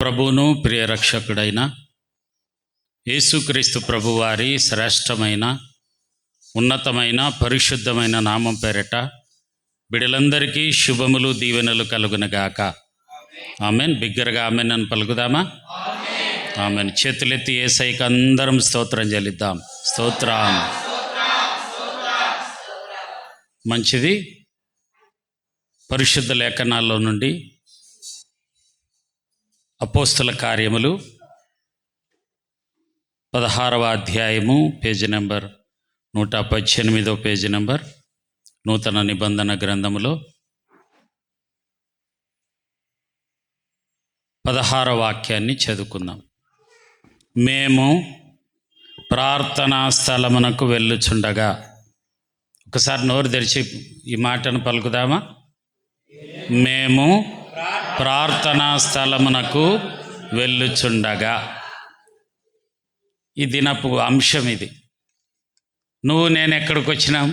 ప్రభువును ప్రియ రక్షకుడైన యేసుక్రీస్తు ప్రభువారి శ్రేష్టమైన ఉన్నతమైన పరిశుద్ధమైన నామం పేరిట బిడ్డలందరికీ శుభములు దీవెనలు కలుగునగాక. ఆమెన్. బిగ్గరగా ఆమెన్ అని పలుకుదామా? ఆమెన్. చేతులెత్తి యేసయ్యకి అందరం స్తోత్రం చెల్లిద్దాం. స్తోత్రం. మంచిది. పరిశుద్ధ లేఖనాల్లో నుండి అపోస్తల కార్యములు 16వ అధ్యాయము, పేజీ నెంబర్ 118, పేజీ నెంబర్, నూతన నిబంధన గ్రంథములో 16వ వాక్యాన్ని చదువుకుందాం. మేము ప్రార్థనా స్థలమునకు వెళ్ళుచుండగా. ఒకసారి నోరు తెరిచి ఈ మాటను పలుకుదామా? మేము ప్రార్థనా స్థలమునకు వెళ్ళుచుండగా. ఈ దినపు అంశం ఇది. నువ్వు నేను ఎక్కడికి వచ్చినాం?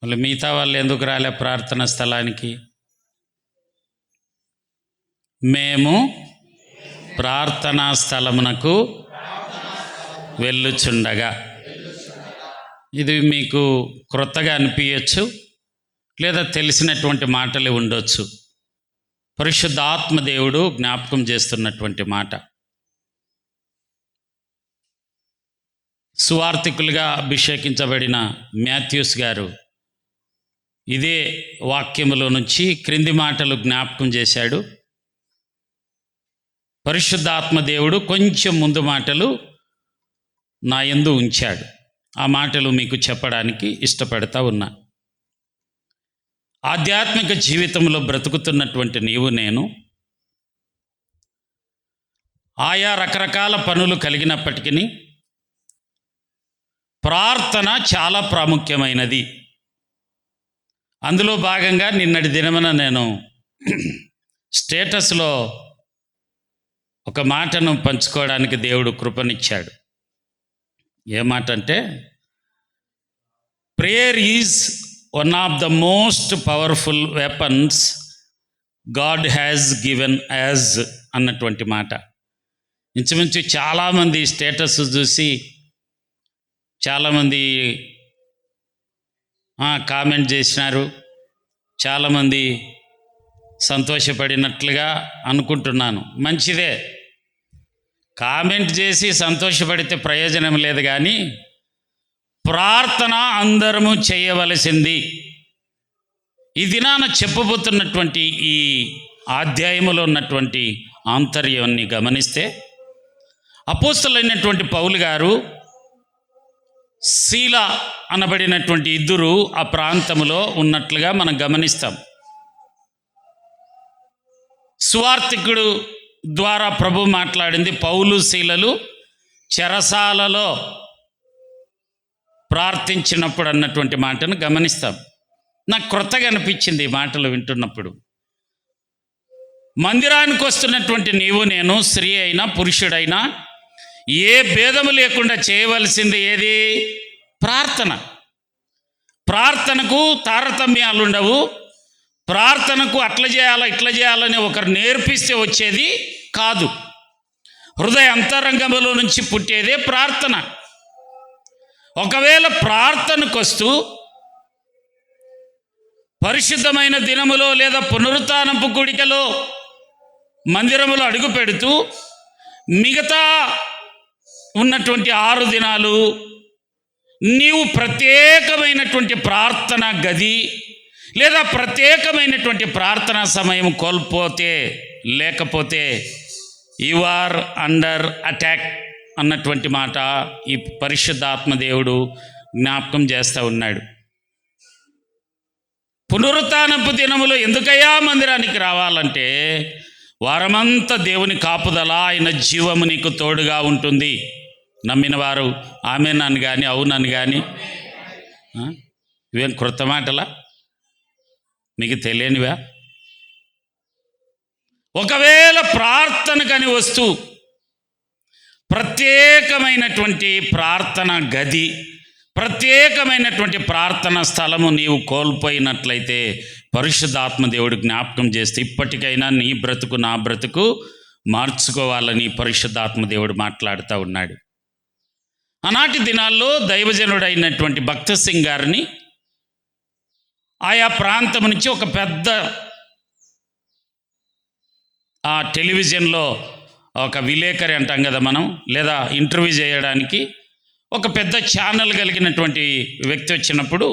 మళ్ళీ మిగతా వాళ్ళు ఎందుకు రాలే ప్రార్థనా స్థలానికి? మేము ప్రార్థనా స్థలమునకు వెళ్ళుచుండగా. ఇది మీకు క్రొత్తగా అనిపించచ్చు, లేదా తెలిసినటువంటి మాటలు ఉండొచ్చు. పరిశుద్ధాత్మ దేవుడు జ్ఞాపకం చేస్తున్నటువంటి మాట. సువార్తికులుగా అభిషేకించబడిన మాథ్యూస్ గారు ఇదే వాక్యములో నుంచి క్రింది మాటలు జ్ఞాపకం చేశాడు. పరిశుద్ధాత్మ దేవుడు కొంచెం ముందు మాటలు నా యందు ఉంచాడు. ఆ మాటలు మీకు చెప్పడానికి ఇష్టపడతా ఉన్నా. ఆధ్యాత్మిక జీవితంలో బ్రతుకుతున్నటువంటి నీవు నేను ఆయా రకరకాల పనులు కలిగినప్పటికీ ప్రార్థన చాలా ప్రాముఖ్యమైనది. అందులో భాగంగా నిన్నటి దినమున నేను స్టేటస్లో ఒక మాటను పంచుకోవడానికి దేవుడు కృపనిచ్చాడు. ఏ మాట అంటే, prayer is one of the most powerful weapons God has given as అన్నటువంటి మాట. ఇంచుమించు చాలామంది స్టేటస్ చూసి చాలామంది కామెంట్ చేసినారు. చాలామంది సంతోషపడినట్లుగా అనుకుంటున్నాను. మంచిదే, కామెంట్ చేసి సంతోషపడితే ప్రయోజనం లేదు, కానీ ప్రార్థన అందరము చేయవలసింది. ఈ దినాన చెప్పబోతున్నటువంటి ఈ అధ్యాయములో ఉన్నటువంటి ఆంతర్యాన్ని గమనిస్తే, అపోస్తలులైనటువంటి పౌలు గారు, శీల అనబడినటువంటి ఇద్దరు ఆ ప్రాంతములో ఉన్నట్లుగా మనం గమనిస్తాం. సువార్తికుడు ద్వారా ప్రభు మాట్లాడింది. పౌలు శీలలు చెరసాలలో ప్రార్థించినప్పుడు అన్నటువంటి మాటను గమనిస్తాం. నాకు క్రొత్తగా అనిపించింది ఈ మాటలు వింటున్నప్పుడు. మందిరానికి వస్తున్నటువంటి నీవు నేను, స్త్రీ అయినా పురుషుడైనా, ఏ భేదము లేకుండా చేయవలసింది ఏది? ప్రార్థన. ప్రార్థనకు తారతమ్యాలు ఉండవు. ప్రార్థనకు అట్లా చేయాలా ఇట్లా చేయాలని ఒకరు నేర్పిస్తే వచ్చేది కాదు. హృదయ అంతరంగంలో నుంచి పుట్టేదే ప్రార్థన. ఒకవేళ ప్రార్థనకు వస్తూ పరిశుద్ధమైన దినములో లేదా పునరుత్థానపు కూడికలో మందిరములో అడుగు పెడుతూ మిగతా ఉన్నటువంటి 6 దినాలు నీవు ప్రత్యేకమైనటువంటి ప్రార్థన గది లేదా ప్రత్యేకమైనటువంటి ప్రార్థనా సమయం కోల్పోతే, లేకపోతే యు ఆర్ అండర్ అటాక్ అన్నటువంటి మాట ఈ పరిశుద్ధాత్మ దేవుడు జ్ఞాపకం చేస్తూ ఉన్నాడు. పునరుత్థానపు దినములో ఎందుకయ్యా మందిరానికి రావాలంటే, వారమంతా దేవుని కాపుదల, ఆయన జీవము నీకు తోడుగా ఉంటుంది. నమ్మిన వారు ఆమెన్ అని కానీ అవునని కానీ, ఇవేం క్రొత్త మాటలా? మీకు తెలియనివా? ఒకవేళ ప్రార్థనకని వస్తూ ప్రత్యేకమైనటువంటి ప్రార్థన గది, ప్రత్యేకమైనటువంటి ప్రార్థన స్థలము నీవు కోల్పోయినట్లయితే పరిశుద్ధాత్మ దేవుడు జ్ఞాపకం చేస్తే ఇప్పటికైనా నీ బ్రతుకు నా బ్రతుకు మార్చుకోవాలని పరిశుద్ధాత్మ దేవుడు మాట్లాడుతూ ఉన్నాడు. ఆనాటి దినాల్లో దైవజనుడైనటువంటి భక్త సింగ్ గారిని ఆయా ప్రాంతం నుంచి ఒక పెద్ద ఆ టెలివిజన్లో ఒక విలేకరి అంటాం కదా మనం, లేదా ఇంటర్వ్యూ చేయడానికి ఒక పెద్ద ఛానల్ కలిగినటువంటి వ్యక్తి వచ్చినప్పుడు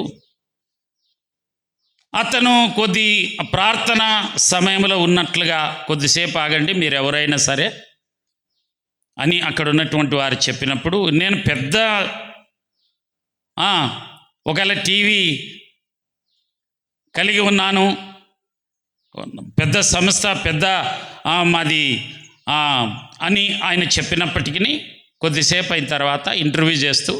అతను కొద్ది ప్రార్థన సమయంలో ఉన్నట్లుగా కొద్దిసేపు ఆగండి మీరు ఎవరైనా సరే అని అక్కడ ఉన్నటువంటి వారు చెప్పినప్పుడు, నేను పెద్ద ఒకవేళ టీవీ కలిగి ఉన్నాను, పెద్ద సంస్థ, పెద్ద మాది అని ఆయన చెప్పినప్పటికీ కొద్దిసేపు అయిన తర్వాత ఇంటర్వ్యూ చేస్తూ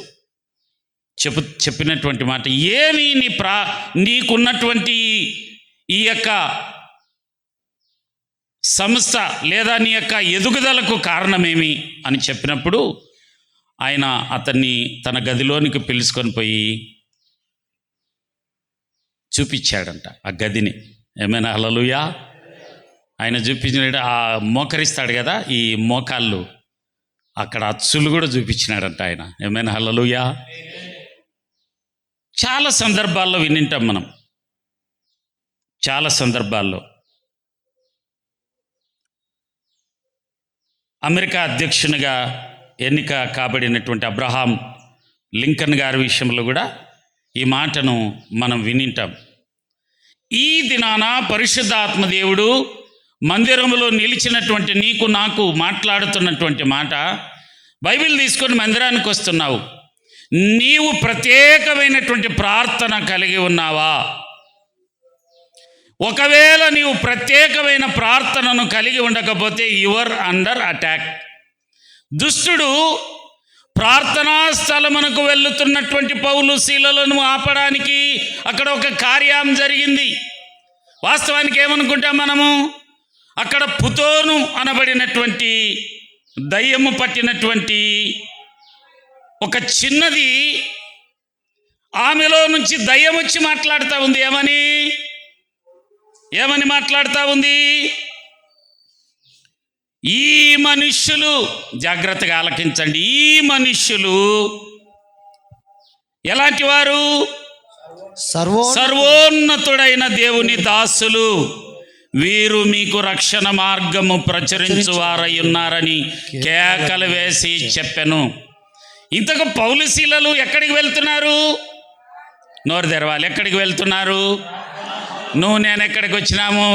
చెప్పినటువంటి మాట, ఏమి నీకున్నటువంటి ఈ యొక్క సంస్థ లేదా నీ యొక్క ఎదుగుదలకు కారణమేమి అని చెప్పినప్పుడు ఆయన అతన్ని తన గదిలోనికి పిలుచుకొని పోయి చూపించాడంట ఆ గదిని. ఏమైనా హల్లెలూయా. ఆయన చూపించినాడు, ఆ మోకరిస్తాడు కదా ఈ మోకాళ్ళు, అక్కడ అచ్చులు కూడా చూపించినాడంట ఆయన. ఏమైనా హల్లెలూయా. చాలా సందర్భాల్లో వినింటాం మనం, చాలా సందర్భాల్లో. అమెరికా అధ్యక్షునిగా ఎన్నిక కాబడినటువంటి అబ్రహాం లింకన్ గారి విషయంలో కూడా ఈ మాటను మనం వినింటాం. ఈ దినాన పరిశుద్ధాత్మ దేవుడు మందిరంలో నిలిచినటువంటి నీకు నాకు మాట్లాడుతున్నటువంటి మాట, బైబిల్ తీసుకొని మందిరానికి వస్తున్నావు, నీవు ప్రత్యేకమైనటువంటి ప్రార్థన కలిగి ఉన్నావా? ఒకవేళ నీవు ప్రత్యేకమైన ప్రార్థనను కలిగి ఉండకపోతే యువర్ అండర్ అటాక్. దుష్టుడు ప్రార్థనా స్థలమునకు వెళ్తున్నటువంటి పౌలు శీలలను ఆపడానికి అక్కడ ఒక కార్యం జరిగింది. వాస్తవానికి ఏమనుకుంటాం మనము, అక్కడ పుతోను అనబడినటువంటి దయ్యము పట్టినటువంటి ఒక చిన్నది, ఆమెలో నుంచి దయ్యం వచ్చి మాట్లాడుతూ ఉంది. ఏమని మాట్లాడుతూ ఉంది? ఈ మనుష్యులు, జాగ్రత్తగా ఆలకించండి, ఈ మనుష్యులు ఎలాంటి వారు? సర్వోన్నతుడైన దేవుని దాసులు, వీరు మీకు రక్షణ మార్గము ప్రచురించువారై ఉన్నారని కేకలు వేసి చెప్పెను. ఇంతకు పౌలు శీలలు ఎక్కడికి వెళ్తున్నారు? నోరు తెరవాలి. ఎక్కడికి వెళ్తున్నారు? నువ్వు నేను ఎక్కడికి వచ్చినాము?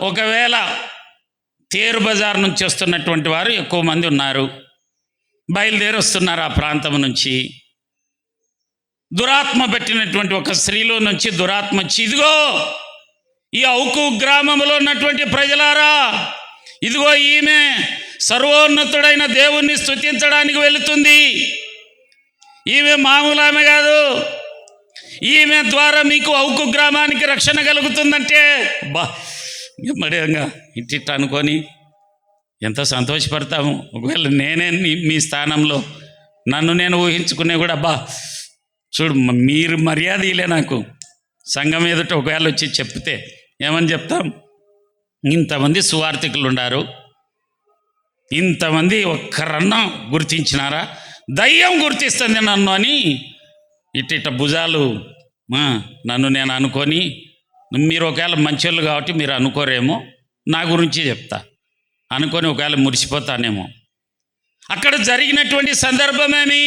ఒకవేళ తేరు బజార్ నుంచి వస్తున్నటువంటి వారు ఎక్కువ మంది ఉన్నారు, బయలుదేరి వస్తున్నారు ఆ ప్రాంతం నుంచి. దురాత్మ పెట్టినటువంటి ఒక స్త్రీలో నుంచి దురాత్మ వచ్చి, ఇదిగో ఈ ఔకు గ్రామంలో ఉన్నటువంటి ప్రజలారా, ఇదిగో ఈమె సర్వోన్నతుడైన దేవుణ్ణి స్తుతించడానికి వెళుతుంది, ఈమె మామూలు ఆమె కాదు, ఈమె ద్వారా మీకు ఔకు గ్రామానికి రక్షణ కలుగుతుందంటే మడిగా ఇట్టిట్ట అనుకొని ఎంత సంతోషపడతాము. ఒకవేళ నేనే మీ స్థానంలో నన్ను నేను ఊహించుకునే కూడా, చూడు మీరు మర్యాద ఇలే నాకు, సంఘం ఎదుట ఒకవేళ వచ్చి చెప్తే ఏమని చెప్తాం? ఇంతమంది సువార్థికులు ఉన్నారు, ఇంతమంది ఒక్కరన్నా గుర్తించినారా? దయ్యం గుర్తిస్తుంది నన్ను అని ఇట్ట భుజాలు నన్ను నేను అనుకొని, మీరు ఒకవేళ మంచోళ్ళు కాబట్టి మీరు అనుకోరేమో, నా గురించి చెప్తా అనుకొని ఒకవేళ మురిసిపోతానేమో. అక్కడ జరిగినటువంటి సందర్భమేమి?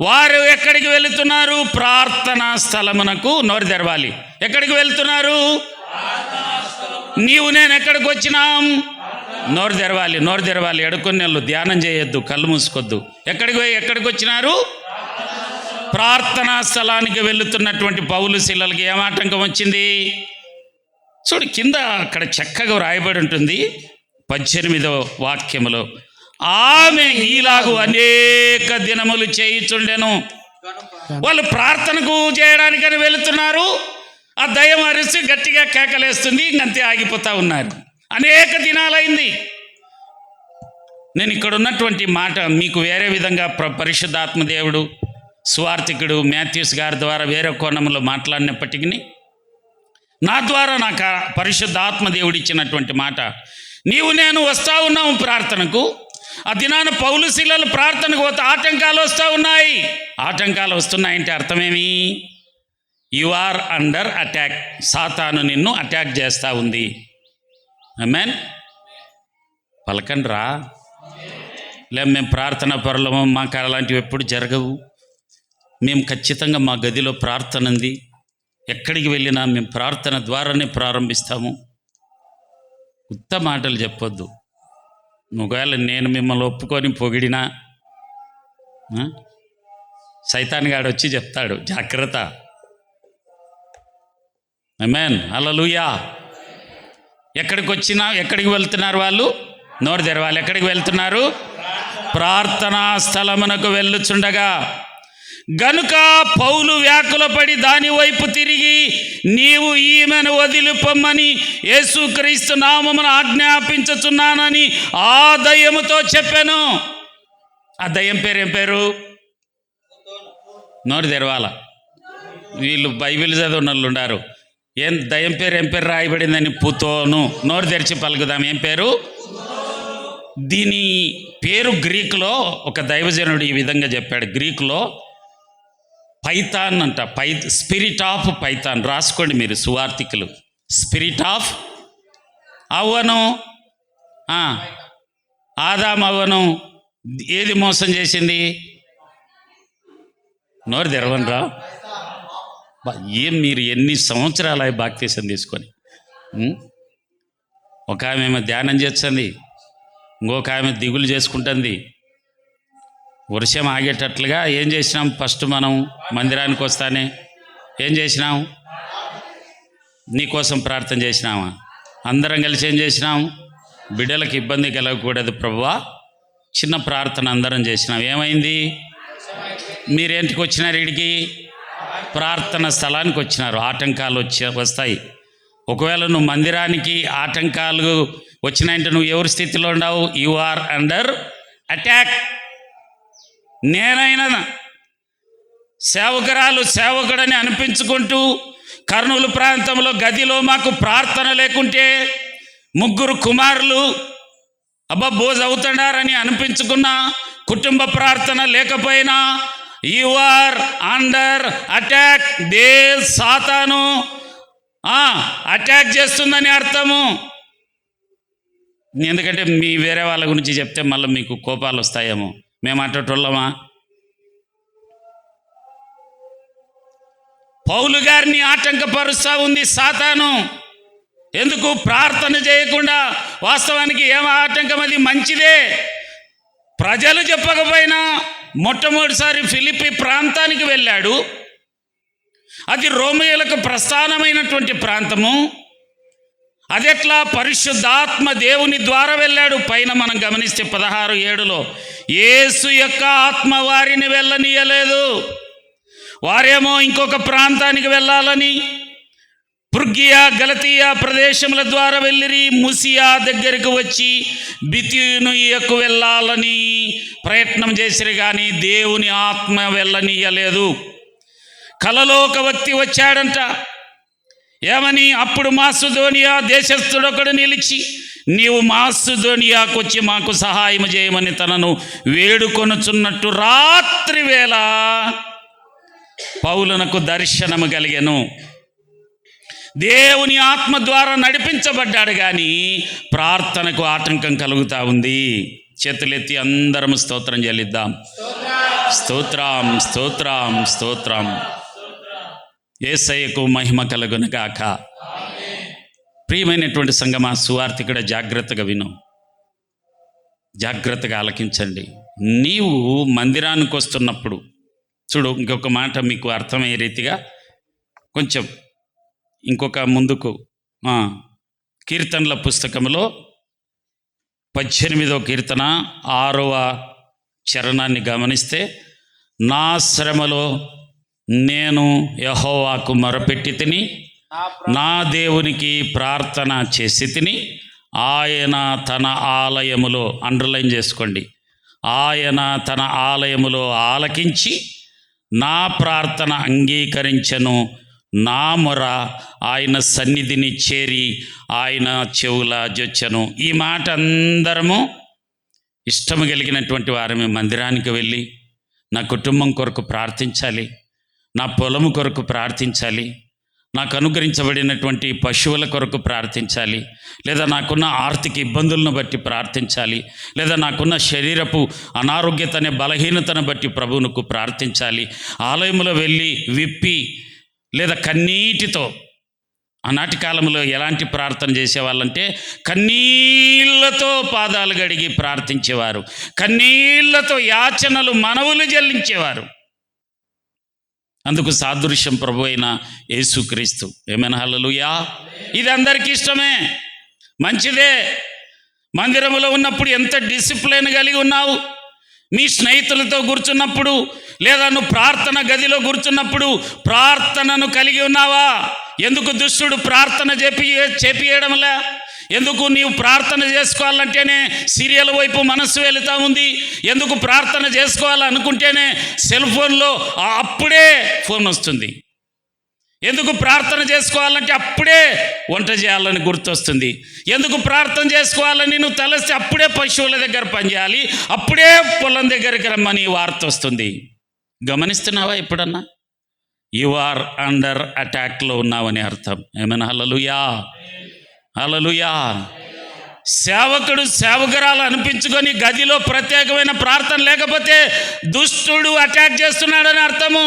వారు ఎక్కడికి వెళుతున్నారు? ప్రార్థనా స్థలమునకు. నోరు తెరవాలి. ఎక్కడికి వెళ్తున్నారు? నీవు నేను ఎక్కడికి వచ్చినాం? నోరు తెరవాలి, నోరు తెరవాలి. ఎడుకొన్నెళ్ళు ధ్యానం చేయొద్దు, కళ్ళు మూసుకోవద్దు. ఎక్కడికి వచ్చినారు? ప్రార్థనా స్థలానికి వెళుతున్నటువంటి పౌలు శీలలకి ఏం ఆటంకం వచ్చింది? చూడు, కింద అక్కడ చక్కగా రాయబడి ఉంటుంది 18వ వాక్యములో, ఆమె ఈలాగు అనేక దినములు చేయుచుండెను. వాళ్ళు ప్రార్థనకు చేయడానికని వెళుతున్నారు, ఆ దయ్యం అరిసి గట్టిగా కేకలేస్తుంది, ఇంకంతే ఆగిపోతూ ఉన్నారు. అనేక దినాలైంది. నేను ఇక్కడ ఉన్నటువంటి మాట మీకు వేరే విధంగా పరిశుద్ధాత్మ దేవుడు సువార్థికుడు మాథ్యూస్ గారి ద్వారా వేరే కోణంలో మాట్లాడినప్పటికీ నా ద్వారా నాకు పరిశుద్ధాత్మ దేవుడు ఇచ్చినటువంటి మాట. నీవు నేను వస్తూ ఉన్నాము ప్రార్థనకు. ఆ దినాన పౌలు శీలలు ప్రార్థనకు పోతే ఆటంకాలు వస్తూ ఉన్నాయి. ఆటంకాలు వస్తున్నాయంటే అర్థమేమి? You are under attack. సాతాను నిన్ను అటాక్ చేస్తూ ఉంది. ఆమేన్. పలకండి రా. మేము ప్రార్థన పరులము, మాకు అలాంటివి ఎప్పుడు జరగవు. మేము ఖచ్చితంగా మా గదిలో ప్రార్థన ఉంది. ఎక్కడికి వెళ్ళినా మేము ప్రార్థన ద్వారానే ప్రారంభిస్తాము. ఉత్త మాటలు చెప్పొద్దు. ఒకవేళ నేను మిమ్మల్ని ఒప్పుకొని పొగిడినా సైతాన్ గాడు వచ్చి చెప్తాడు, జాగ్రత్త. ఆమేన్. హల్లెలూయా. ఎక్కడికి వెళ్తున్నారు వాళ్ళు? నోరు తెరవాలి. ఎక్కడికి వెళ్తున్నారు? ప్రార్థనా స్థలమునకు వెళ్ళుచుండగా గనుక పౌలు వ్యాకులపడి దాని వైపు తిరిగి, నీవు ఈమెను వదిలిపొమ్మని యేసుక్రీస్తు నామమున ఆజ్ఞాపించుచున్నానని ఆ దయ్యముతో చెప్పాను. ఆ దయ్యం పేరు ఏం పేరు? నోరు తెరవాల. వీళ్ళు బైబిల్ చదివిన వాళ్ళు ఉన్నారు. దయ్యం పేరు ఏం పేరు రాయబడిందని? పుతోను. నోరు తెరిచి పలుకుదాం. ఏం పేరు? దీని పేరు గ్రీకులో ఒక దైవజనుడు ఈ విధంగా చెప్పాడు. గ్రీకులో పైథాన్ అంట. Spirit of Python. రాసుకోండి మీరు సువార్తికులు. స్పిరిట్ ఆఫ్ అవ్వను. ఆదాం అవ్వను ఏది మోసం చేసింది? నోరు తెరవనరా. ఏం మీరు ఎన్ని సంవత్సరాలు అవి బాప్తీసం తీసుకొని? ఒక ఆమె ఏమో ధ్యానం చేస్తుంది, ఇంకొక ఆమె దిగులు చేసుకుంటుంది. వర్షం ఆగేటట్లుగా ఏం చేసినాం? ఫస్ట్ మనం మందిరానికి వస్తానే ఏం చేసినాం? నీకోసం ప్రార్థన చేసినామా? అందరం కలిసి ఏం చేసినాం? బిడ్డలకు ఇబ్బంది కలగకూడదు ప్రభువా, చిన్న ప్రార్థన అందరం చేసినాం. ఏమైంది? మీరేంటికి వచ్చినారు? ఇడికి ప్రార్థన స్థలానికి వచ్చినారు. ఆటంకాలు వస్తాయి. ఒకవేళ నువ్వు మందిరానికి ఆటంకాలు వచ్చినాయంటే నువ్వు ఎవరి స్థితిలో ఉండవు? You are under attack. నేనైనా సేవకుడని అనిపించుకుంటూ కర్నూలు ప్రాంతంలో గదిలో మాకు ప్రార్థన లేకుంటే, ముగ్గురు కుమారులు బోజ్ అవుతున్నారని అనిపించుకున్న కుటుంబ ప్రార్థన లేకపోయినా యు ఆర్ అండర్ అటాక్. సాతాను అటాక్ చేస్తుందని అర్థము. ఎందుకంటే మీ వేరే వాళ్ళ గురించి చెప్తే మళ్ళీ మీకు కోపాలు వస్తాయేమో. మేము అట్టోళ్ళమా? పౌలు గారిని ఆటంకపరుస్తూ ఉంది సాతాను. ఎందుకు? ప్రార్థన చేయకుండా. వాస్తవానికి ఏం ఆటంకం? అది మంచిదే. ప్రజలు చెప్పకపోయినా మొట్టమొదటిసారి ఫిలిప్పి ప్రాంతానికి వెళ్ళాడు. అది రోమియోలకు ప్రస్థానమైనటువంటి ప్రాంతము. అది ఎట్లా? పరిశుద్ధాత్మ దేవుని ద్వారా వెళ్ళాడు. పైన మనం గమనిస్తే 16:7లో యేసు యొక్క ఆత్మ వారిని వెళ్ళనీయలేదు. వారేమో ఇంకొక ప్రాంతానికి వెళ్ళాలని పృగ్గియా గలతీయా ప్రదేశముల ద్వారా వెళ్ళిరి. ముసియా దగ్గరికి వచ్చి బితూనియకు వెళ్ళాలని ప్రయత్నం చేసిరు, కానీ దేవుని ఆత్మ వెళ్ళనీయలేదు. కలలో ఒక వ్యక్తి వచ్చాడంట. ఏమని? అప్పుడు మాసిదోనియా దేశస్థుడొకడు నిలిచి, నీవు మాసిదోనియాకు వచ్చి మాకు సహాయం చేయమని తనను వేడుకొనుచున్నట్టు రాత్రి వేళ పౌలునకు దర్శనము కలిగెను. దేవుని ఆత్మ ద్వారా నడిపించబడ్డాడు, కానీ ప్రార్థనకు ఆటంకం కలుగుతూ ఉంది. చేతులెత్తి అందరం స్తోత్రం చెల్లిద్దాం. స్తోత్రం, స్తోత్రం, స్తోత్రం. యేసయ్యకు మహిమ కలుగునుగాక. ప్రియమైనటువంటి సంగమా, సువార్తికుడ జాగ్రత్తగా విను, జాగ్రత్తగా ఆలకించండి. నీవు మందిరానికి వస్తున్నప్పుడు చూడు, ఇంకొక మాట మీకు అర్థమయ్యే రీతిగా కొంచెం ఇంకొక ముందుకు కీర్తనల పుస్తకంలో 18వ కీర్తన 6వ చరణాన్ని గమనిస్తే, నా శ్రమలో నేను యెహోవాకు మొరపెట్టి తిని, నా దేవునికి ప్రార్థన చేసి తిని, ఆయన తన ఆలయములో, అండర్లైన్ చేసుకోండి, ఆయన తన ఆలయములో ఆలకించి నా ప్రార్థన అంగీకరించెను, నా మొర ఆయన సన్నిధిని చేరి ఆయన చెవుల జొచ్చెను. ఈ మాట అందరము ఇష్టము కలిగినటువంటి వారమే మందిరానికి వెళ్ళి నా కుటుంబం కొరకు ప్రార్థించాలి, నా పొలము కొరకు ప్రార్థించాలి, నాకు అనుగ్రహించబడినటువంటి పశువుల కొరకు ప్రార్థించాలి, లేదా నాకున్న ఆర్థిక ఇబ్బందులను బట్టి ప్రార్థించాలి, లేదా నాకున్న శరీరపు అనారోగ్యత అనే బలహీనతను బట్టి ప్రభువునకు ప్రార్థించాలి. ఆలయంలో వెళ్ళి విప్పి లేదా కన్నీటితో, ఆనాటి కాలంలో ఎలాంటి ప్రార్థన చేసేవాళ్ళంటే కన్నీళ్లతో పాదాలు గడిగి ప్రార్థించేవారు, కన్నీళ్లతో యాచనలు మనవులు చెల్లించేవారు. అందుకు సాదృశ్యం ప్రభు అయిన యేసుక్రీస్తు. ఏమైనా హల్లెలూయా. ఇది అందరికీ ఇష్టమే, మంచిదే. మందిరంలో ఉన్నప్పుడు ఎంత డిసిప్లిన్ కలిగి ఉన్నావు. మీ స్నేహితులతో కూర్చున్నప్పుడు లేదా నువ్వు ప్రార్థన గదిలో కూర్చున్నప్పుడు ప్రార్థనను కలిగి ఉన్నావా? ఎందుకు దుష్టుడు ప్రార్థన చేపియడంలా? ఎందుకు నీవు ప్రార్థన చేసుకోవాలంటేనే సీరియల్ వైపు మనస్సు వెళుతూ ఉంది? ఎందుకు ప్రార్థన చేసుకోవాలనుకుంటేనే సెల్ ఫోన్లో అప్పుడే ఫోన్ వస్తుంది? ఎందుకు ప్రార్థన చేసుకోవాలంటే అప్పుడే వంట చేయాలని గుర్తొస్తుంది? ఎందుకు ప్రార్థన చేసుకోవాలని నువ్వు తలస్తే అప్పుడే పశువుల దగ్గర పనిచేయాలి, అప్పుడే పొలం దగ్గరికి రమ్మని వార్త వస్తుంది. గమనిస్తున్నావా ఎప్పుడన్నా? యు ఆర్ అండర్ అటాక్లో ఉన్నావని అర్థం. ఏమైనా హల్లెలూయా, హల్లెలూయా. సేవకుడు సేవకురాలు అనిపించుకొని గదిలో ప్రత్యేకమైన ప్రార్థన లేకపోతే దుష్టుడు అటాక్ చేస్తున్నాడని అర్థము.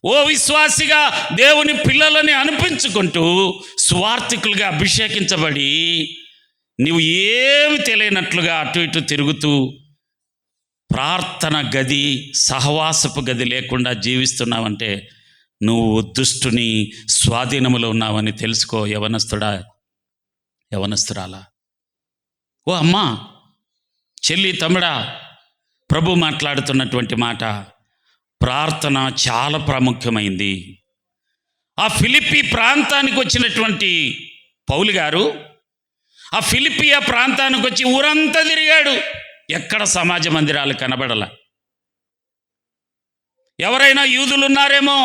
ఓ విశ్వాసిగా దేవుని పిల్లలని అనిపించుకుంటూ స్వార్థికులుగా అభిషేకించబడి నీవు ఏమి తెలియనట్లుగా అటు ఇటు తిరుగుతూ ప్రార్థన గది, సహవాసపు గది లేకుండా జీవిస్తున్నావంటే నువ్వు దుష్టుని స్వాధీనములో ఉన్నావని తెలుసుకో. యవనస్తుడా, యవనస్తురాలా, ఓ అమ్మా, చెల్లి, తమ్ముడా, ప్రభు మాట్లాడుతున్నటువంటి మాట ప్రార్థన చాలా ప్రాముఖ్యమైంది. ఆ ఫిలిప్పీ ప్రాంతానికి వచ్చినటువంటి పౌలు గారు ఆ ఫిలిప్పియా ప్రాంతానికి వచ్చి ఊరంతా తిరిగాడు. ఎక్కడ సమాజ మందిరాలు కనబడల. ఎవరైనా యూదులు ఉన్నారేమో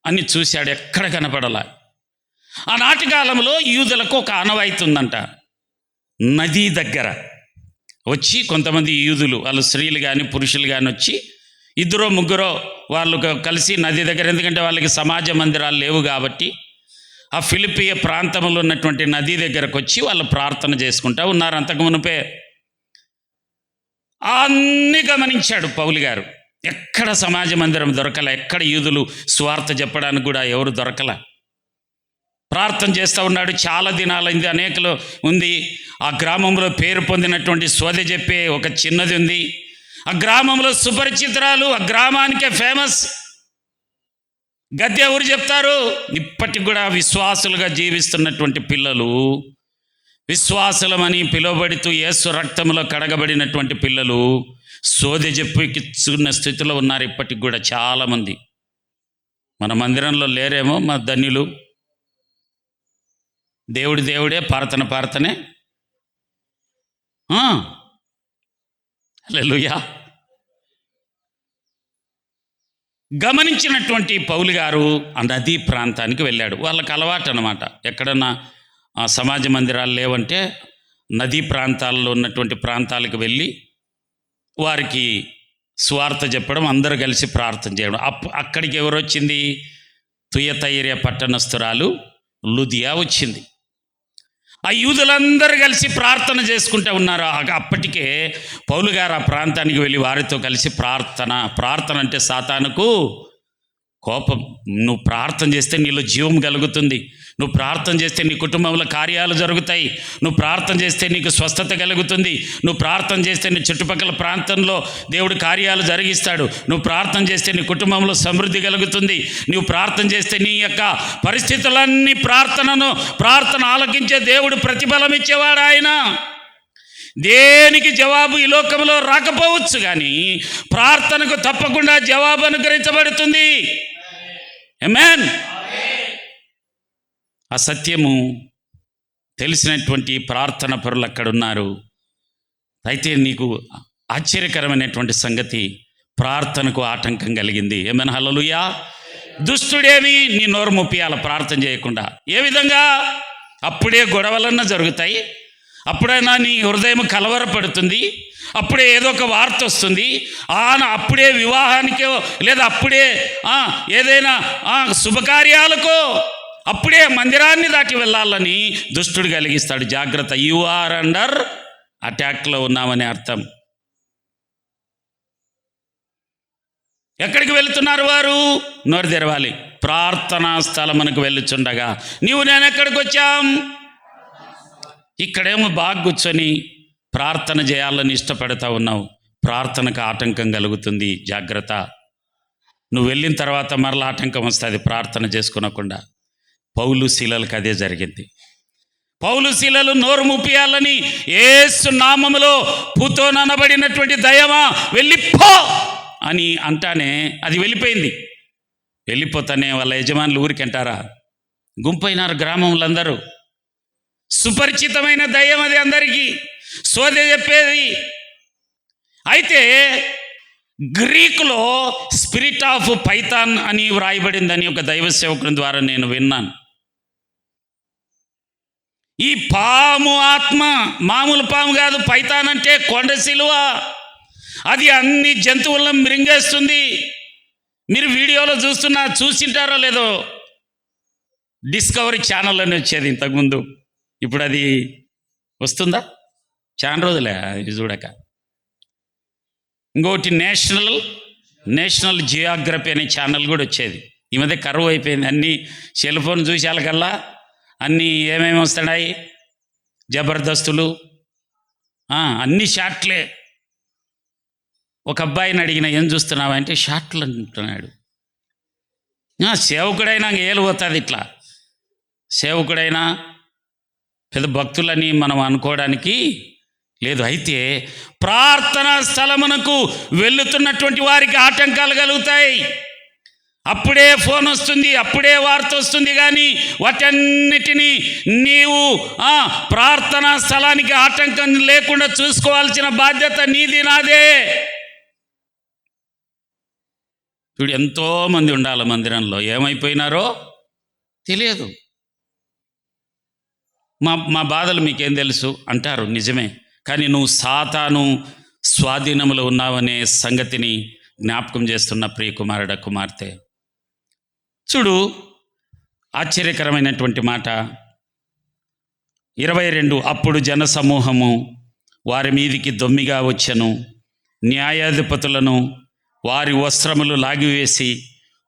అని చూశాడు, ఎక్కడ కనపడల. ఆనాటి కాలంలో యూదులకు ఒక ఆనవాయితీ ఉందంట. నది దగ్గర వచ్చి కొంతమంది యూదులు, వాళ్ళు స్త్రీలు కానీ పురుషులు కానీ వచ్చి ఇద్దరో ముగ్గురో వాళ్ళు కలిసి నది దగ్గర, ఎందుకంటే వాళ్ళకి సమాజ మందిరాలు లేవు కాబట్టి ఆ ఫిలిప్పియా ప్రాంతంలో ఉన్నటువంటి నది దగ్గరకు వచ్చి వాళ్ళు ప్రార్థన చేసుకుంటూ ఉన్నారు. అంతకు మునిపే అన్నీ గమనించాడు పౌలు గారు. ఎక్కడ సమాజ మందిరం దొరకల, ఎక్కడ యూదులు స్వార్థ చెప్పడానికి కూడా ఎవరు దొరకల. ప్రార్థన చేస్తూ ఉన్నాడు. చాలా దినాలైంది, అనేకలు ఉంది. ఆ గ్రామంలో పేరు పొందినటువంటి సోదె చెప్పే ఒక చిన్నది ఉంది. ఆ గ్రామంలో సుపరిచితురాలు, ఆ గ్రామానికే ఫేమస్. గద్దె ఎవరు చెప్తారు? ఇప్పటికి కూడా విశ్వాసులుగా జీవిస్తున్నటువంటి పిల్లలు, విశ్వాసులమని పిలువబడుతూ యేసు రక్తంలో కడగబడినటువంటి పిల్లలు సోదె చెప్పుకున్న స్థితిలో ఉన్నారు ఇప్పటికి కూడా చాలామంది. మన మందిరంలో లేరేమో మా ధన్యులు. దేవుడే, పార్థనే. హల్లెలూయా. గమనించినటువంటి పౌలు గారు ఆ నదీ ప్రాంతానికి వెళ్ళాడు. వాళ్ళకి అలవాటు అన్నమాట. ఎక్కడన్నా సమాజ మందిరాలు లేవంటే నదీ ప్రాంతాల్లో ఉన్నటువంటి ప్రాంతాలకు వెళ్ళి వారికి స్వార్థ చెప్పడం, అందరూ కలిసి ప్రార్థన చేయడం. అక్కడికి ఎవరు వచ్చింది? తుయతైర పట్టణస్థురాలు లుదియా వచ్చింది. ఆ యూదులందరూ కలిసి ప్రార్థన చేసుకుంటూ ఉన్నారు. అప్పటికే పౌలు గారు ఆ ప్రాంతానికి వెళ్ళి వారితో కలిసి ప్రార్థన అంటే సాతానుకు కోపం. నువ్వు ప్రార్థన చేస్తే నీలో జీవం కలుగుతుంది, నువ్వు ప్రార్థన చేస్తే నీ కుటుంబంలో కార్యాలు జరుగుతాయి, నువ్వు ప్రార్థన చేస్తే నీకు స్వస్థత కలుగుతుంది, నువ్వు ప్రార్థన చేస్తే నీ చుట్టుపక్కల ప్రాంతంలో దేవుడు కార్యాలు జరిగిస్తాడు, నువ్వు ప్రార్థన చేస్తే నీ కుటుంబంలో సమృద్ధి కలుగుతుంది, నువ్వు ప్రార్థన చేస్తే నీ యొక్క పరిస్థితులన్నీ ప్రార్థన ఆలకించే దేవుడు ప్రతిఫలం ఇచ్చేవాడు ఆయన. దేనికి జవాబు ఈ లోకంలో రాకపోవచ్చు, కానీ ప్రార్థనకు తప్పకుండా జవాబు అనుగ్రహించబడుతుంది. ఆమేన్. ఆ సత్యము తెలిసినటువంటి ప్రార్థన పరులు అక్కడ ఉన్నారు. అయితే నీకు ఆశ్చర్యకరమైనటువంటి సంగతి, ప్రార్థనకు ఆటంకం కలిగింది. ఏమైనా హల్లెలూయా. దుష్టుడేమి నీ నోరు ముప్పియాల ప్రార్థన చేయకుండా. ఏ విధంగా? అప్పుడే గొడవలన్నా జరుగుతాయి, అప్పుడైనా నీ హృదయం కలవరపడుతుంది, అప్పుడే ఏదో ఒక వార్త వస్తుంది, అప్పుడే వివాహానికో లేదా అప్పుడే ఏదైనా శుభకార్యాలకో అప్పుడే మందిరాన్ని దాటి వెళ్ళాలని దుష్టుడు కలిగిస్తాడు. జాగ్రత్త, యు ఆర్ అండర్ అటాక్లో ఉన్నామని అర్థం. ఎక్కడికి వెళుతున్నారు వారు? నోరు తెరవాలి. ప్రార్థనా స్థలమునకు వెళ్ళుచుండగా నీవు నేను ఎక్కడికి వచ్చాం? ఇక్కడేమో బాగా కూర్చొని ప్రార్థన చేయాలని ఇష్టపడతా ఉన్నావు, ప్రార్థనకు ఆటంకం కలుగుతుంది. జాగ్రత్త, నువ్వు వెళ్ళిన తర్వాత మరలా ఆటంకం వస్తుంది ప్రార్థన చేసుకునకుండా. పౌలు శీలలకు అదే జరిగింది. పౌలు శీలలు నోరు ముప్పియాలని యేసు నామములో పూతోననబడినటువంటి దయ్యమా వెళ్ళిపో అని అంటానే అది వెళ్ళిపోయింది. వెళ్ళిపోతానే వాళ్ళ యజమానులు ఊరికి అంటారా? గుంపైనారు గ్రామంలో అందరూ. సుపరిచితమైన దయ్యం అది, అందరికీ సోదె చెప్పేది. అయితే గ్రీకులో స్పిరిట్ ఆఫ్ పైథాన్ అని వ్రాయబడిందని ఒక దైవ సేవకుని ద్వారా నేను విన్నాను. ఈ పాము ఆత్మ మామూలు పాము కాదు, పైథాన్ అంటే కొండ సిలువ. అది అన్ని జంతువులను మృంగేస్తుంది. మీరు వీడియోలో చూసింటారో లేదో, డిస్కవరీ ఛానల్లోనే వచ్చేది ఇంతకుముందు. ఇప్పుడు అది వస్తుందా? చాలా రోజులే ఇది చూడక. ఇంకోటి నేషనల్ జియోగ్రఫీ అనే ఛానల్ కూడా వచ్చేది. ఈ మధ్య కరువు అయిపోయింది. అన్నీ సెల్ ఫోన్ చూసేకల్లా అన్నీ ఏమేమి వస్తున్నాయి, జబర్దస్తులు, అన్ని షార్ట్లే. ఒక అబ్బాయిని అడిగిన, ఏం చూస్తున్నావా అంటే షార్ట్లు అంటున్నాడు. సేవకుడైనా ఏలు పోతుంది ఇట్లా. సేవకుడైనా పెద్ద భక్తులని మనం అనుకోవడానికి లేదు. అయితే ప్రార్థనా స్థలమునకు వెళుతున్నటువంటి వారికి ఆటంకాలు కలుగుతాయి. అప్పుడే ఫోన్ వస్తుంది, అప్పుడే వార్త వస్తుంది, కానీ వాటన్నిటినీ నీవు ప్రార్థనా స్థలానికి ఆటంకం లేకుండా చూసుకోవాల్సిన బాధ్యత నీది, నాదే. ఇప్పుడు ఎంతోమంది ఉండాలి మందిరంలో, ఏమైపోయినారో తెలియదు. మా బాధలు మీకేం తెలుసు అంటారు, నిజమే. కానీ నువ్వు సాతాను స్వాధీనంలో ఉన్నావనే సంగతిని జ్ఞాపకం చేస్తున్న ప్రియ కుమారుడ, కుమార్తె. చూడు, ఆశ్చర్యకరమైనటువంటి మాట 22. అప్పుడు జనసమూహము వారి మీదికి దొమ్మిగా వచ్చెను, న్యాయాధిపతులను వారి వస్త్రములు లాగివేసి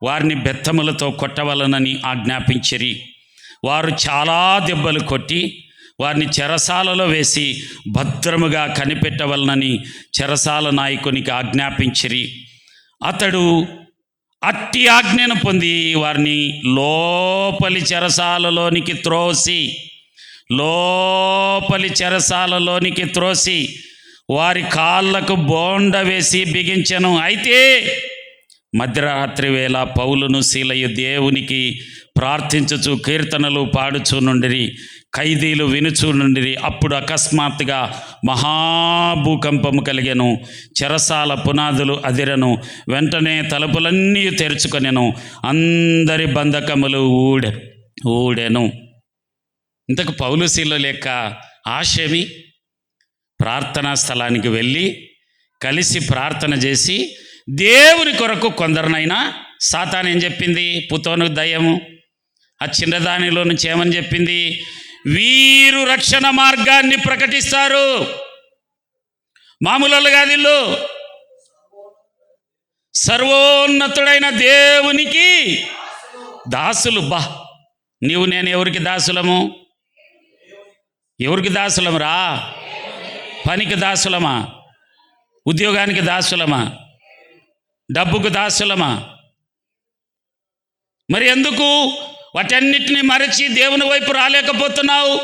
వారిని బెత్తములతో కొట్టవలనని ఆజ్ఞాపించిరి. వారు చాలా దెబ్బలు కొట్టి వారిని చెరసాలలో వేసి భద్రముగా కనిపెట్టవలనని చెరసాల నాయకునికి ఆజ్ఞాపించిరి. అతడు అట్టి ఆజ్ఞను పొంది వారిని లోపలి చెరసాలలోనికి త్రోసి వారి కాళ్ళకు బోండ వేసి బిగించెను. అయితే మధ్యరాత్రి వేళ పౌలును శీలయు దేవునికి ప్రార్థించుచు కీర్తనలు పాడుచు నుండిరి, ఖైదీలు వినుచు నుండిరి. అప్పుడు అకస్మాత్తుగా మహాభూకంపము కలిగెను, చెరసాల పునాదులు అదిరెను, వెంటనే తలుపులన్నీ తెరుచుకొనెను, అందరి బంధకములు ఊడెను. ఇంతకు పౌలు శీలల యొక్క ఆశయమి ప్రార్థనా స్థలానికి వెళ్ళి కలిసి ప్రార్థన చేసి దేవుని కొరకు కొందరినైనా. సాతాను ఏం చెప్పింది? పుతోను దయ్యము ఆ చిన్నదానిలో నుంచి ఏమని చెప్పింది? వీరు రక్షణ మార్గాన్ని ప్రకటిస్తారు. మామూలు కాదు, ఇల్లు సర్వోన్నతుడైన దేవునికి దాసులు. నీవు నేను ఎవరికి దాసులము? ఎవరికి దాసులము రా? పనికి దాసులమా? ఉద్యోగానికి దాసులమా? డబ్బుకు దాసులమా? మరి ఎందుకు వాటన్నిటిని మరచి దేవుని వైపు రాలేకపోతున్నావు?